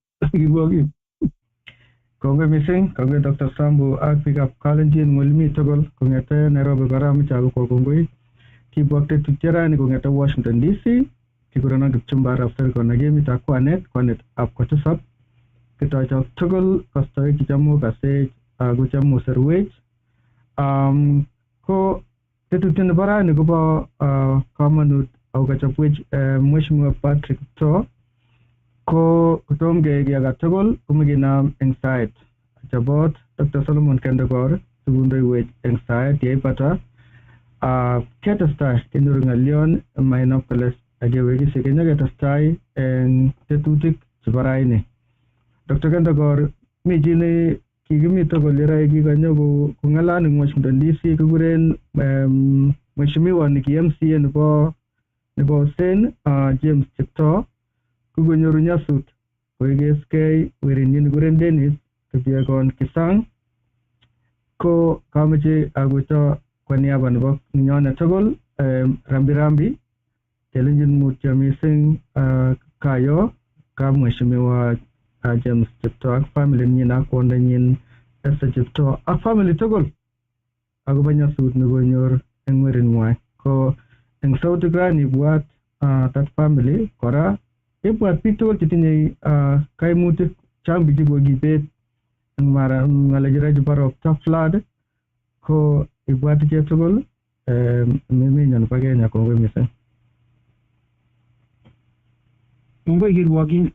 Kongo missing kongo Dr. Sambu pick up Kalenjin mulmi togol kongete Nairobi garami chago ko kongoi ki bokte tukera ni kongete Washington DC ki kurana gipchumba after konage mi takwanet up ko tsap kita chok togol kastoi kichamu kase guchamu serwech ko tetutin bara ni go kamanut au kachapwech mheshimiwa Patrick to ko kutomge giaga togol kumigina anxiety chabot Dr. Solomon Kendagor tugundoi wech anxiety yepata ketasta kinurunga leon maino peles agewegi sekenya ketasta en tetutik chibaraini Dr. Kendagor mijini kigimi togol lera giganyo ko ngalani Washington DC kuguren mheshimiwa ni MCA nebo Sen James Chepto kugonyoru nyasut koigeske wirinyin guren Dennis kebiakon kisang ko kamache agucho kwa niaba nebo ninyone togol rambi kelenjin mutya mising kayo ka mheshimiwa James Chepto ak family nyin ak kwonda nyin Esther Chepto ak family togol agoba nyasut negonyor eng werinngwai ko eng sauti gani buat that family kora buat biik tugul chetinye kaimutik chambi chebo gibet eng mara ngalajira jibaro top flood ko ibwat ichek tugul memenyon pa Kenya kongoi mising Ngoi kirwogin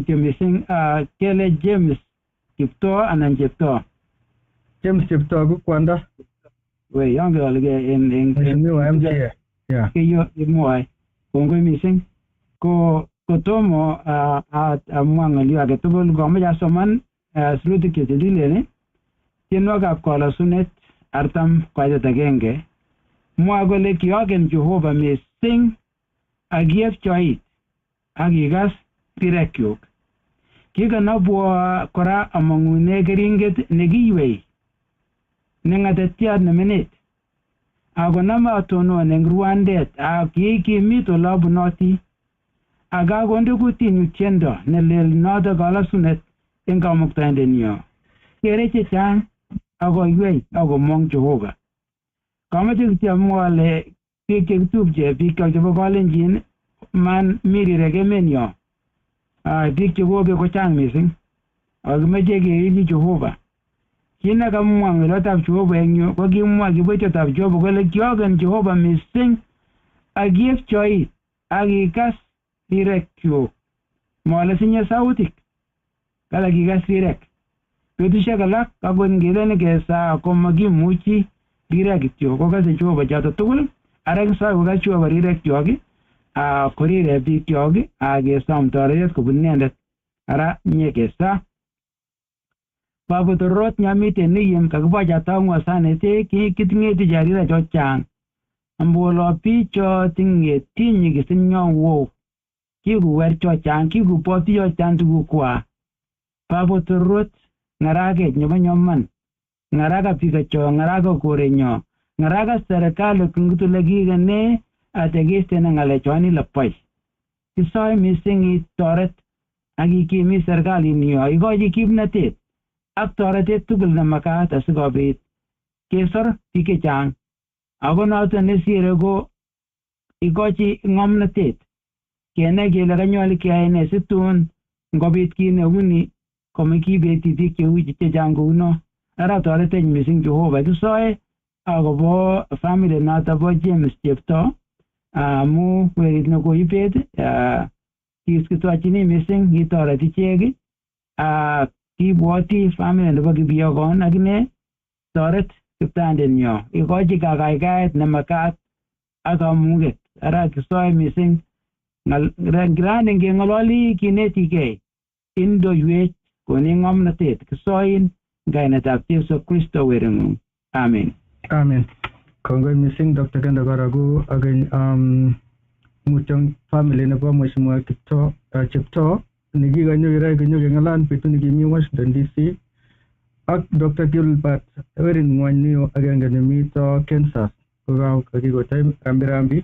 kemising kele James Chepto anan Chepto James Chepto ko kwanda we yange alge en mheshimiwa MCA Kiyo imwoe kongoi mising ko kotomo amwa ng'olyo age tugul komoche asoman sirutik chetililen tienwogikab kolosunet 40:1 mwoe kole kiogen Jehova mising ak kiepchoit ak kikas rirekyuk. Kikanabwa kora amang'une keringet nekiywei ne ng'atatiat neminit ako nama atonon eng ruandet ak kikimit olabunoti ak akonde kutinyu tiendo nelel noto kolosunet eng kamuktaindenyo. Kere chechang akoywei akomong Jehova. Kamoche kityo amwa ale biik chekitupche biik chebo Kalenjin man mirirek emenyo. Biik chekobek kochang mising akimeche keilchi Jehova. Kit nekamwa ng'olotab Jehova eng yu ko kimwa kiboitiotab Jehova kole kiogen Jehova mising ak kiepchoit ak kikas rirekyuk. Mole sinye sautik kala kikas rirek. Betusiek alak akot ngelen kesa komakimuchi rirek kityo kokase Jehova choto tugul ara kisoi kokas Jehova rirekyok korire bikyok ak kesom toretet kobun inendet ara nye kesa. Babutorot nyamite niyem kakibocha tangwa sanete kitingeti jarira chochang ambolo picho tingeti nyigisinyo wo kikuwer chochang kikupoti chochang tugukwa. Babutorot ng'araket nebo nyoman ng'araka pikacho ng'araka korenyo ng'araka serikali kungutule kikene atekistene ng'alechoni lapoi. Kisoe mising itoret ak ikimi serikalinyo ikochi kimnatet ak toretet tugul nemakat asikobit kesor biik chechang ako noto nesire ko ikochi ng'omnatet kenai kele kanyolu keyai ne situn ngobit kit neuni komekibeti biik cheu chechang kouno. Ara toretech mising Jehova. Kisoe akobo family noto bo James Cheptoo amu werit nekoibet kiskitochini mising kitoret ichek kibwoti family nebo Kipyogon akine toret kiptandenyo ikochi kakaikaet nemakat ak kamunget. Ara kisoe mising ngirani ngeng'ololi kinetigei indoiwech koni ng'omnatet kisoin kainetab Jesu Kristo wering'ung. Amen. Amen. Kongoi mising Dr. Kenda Karagu ageny muchong family nebo Mheshimiwa Cheptoo nekikanyo irai kanyo keng'alan betut nekimi Washington DC ak Dr. Gilbert werin ng'wany niyo agenge nemito Kansas kokakikotai rambirambi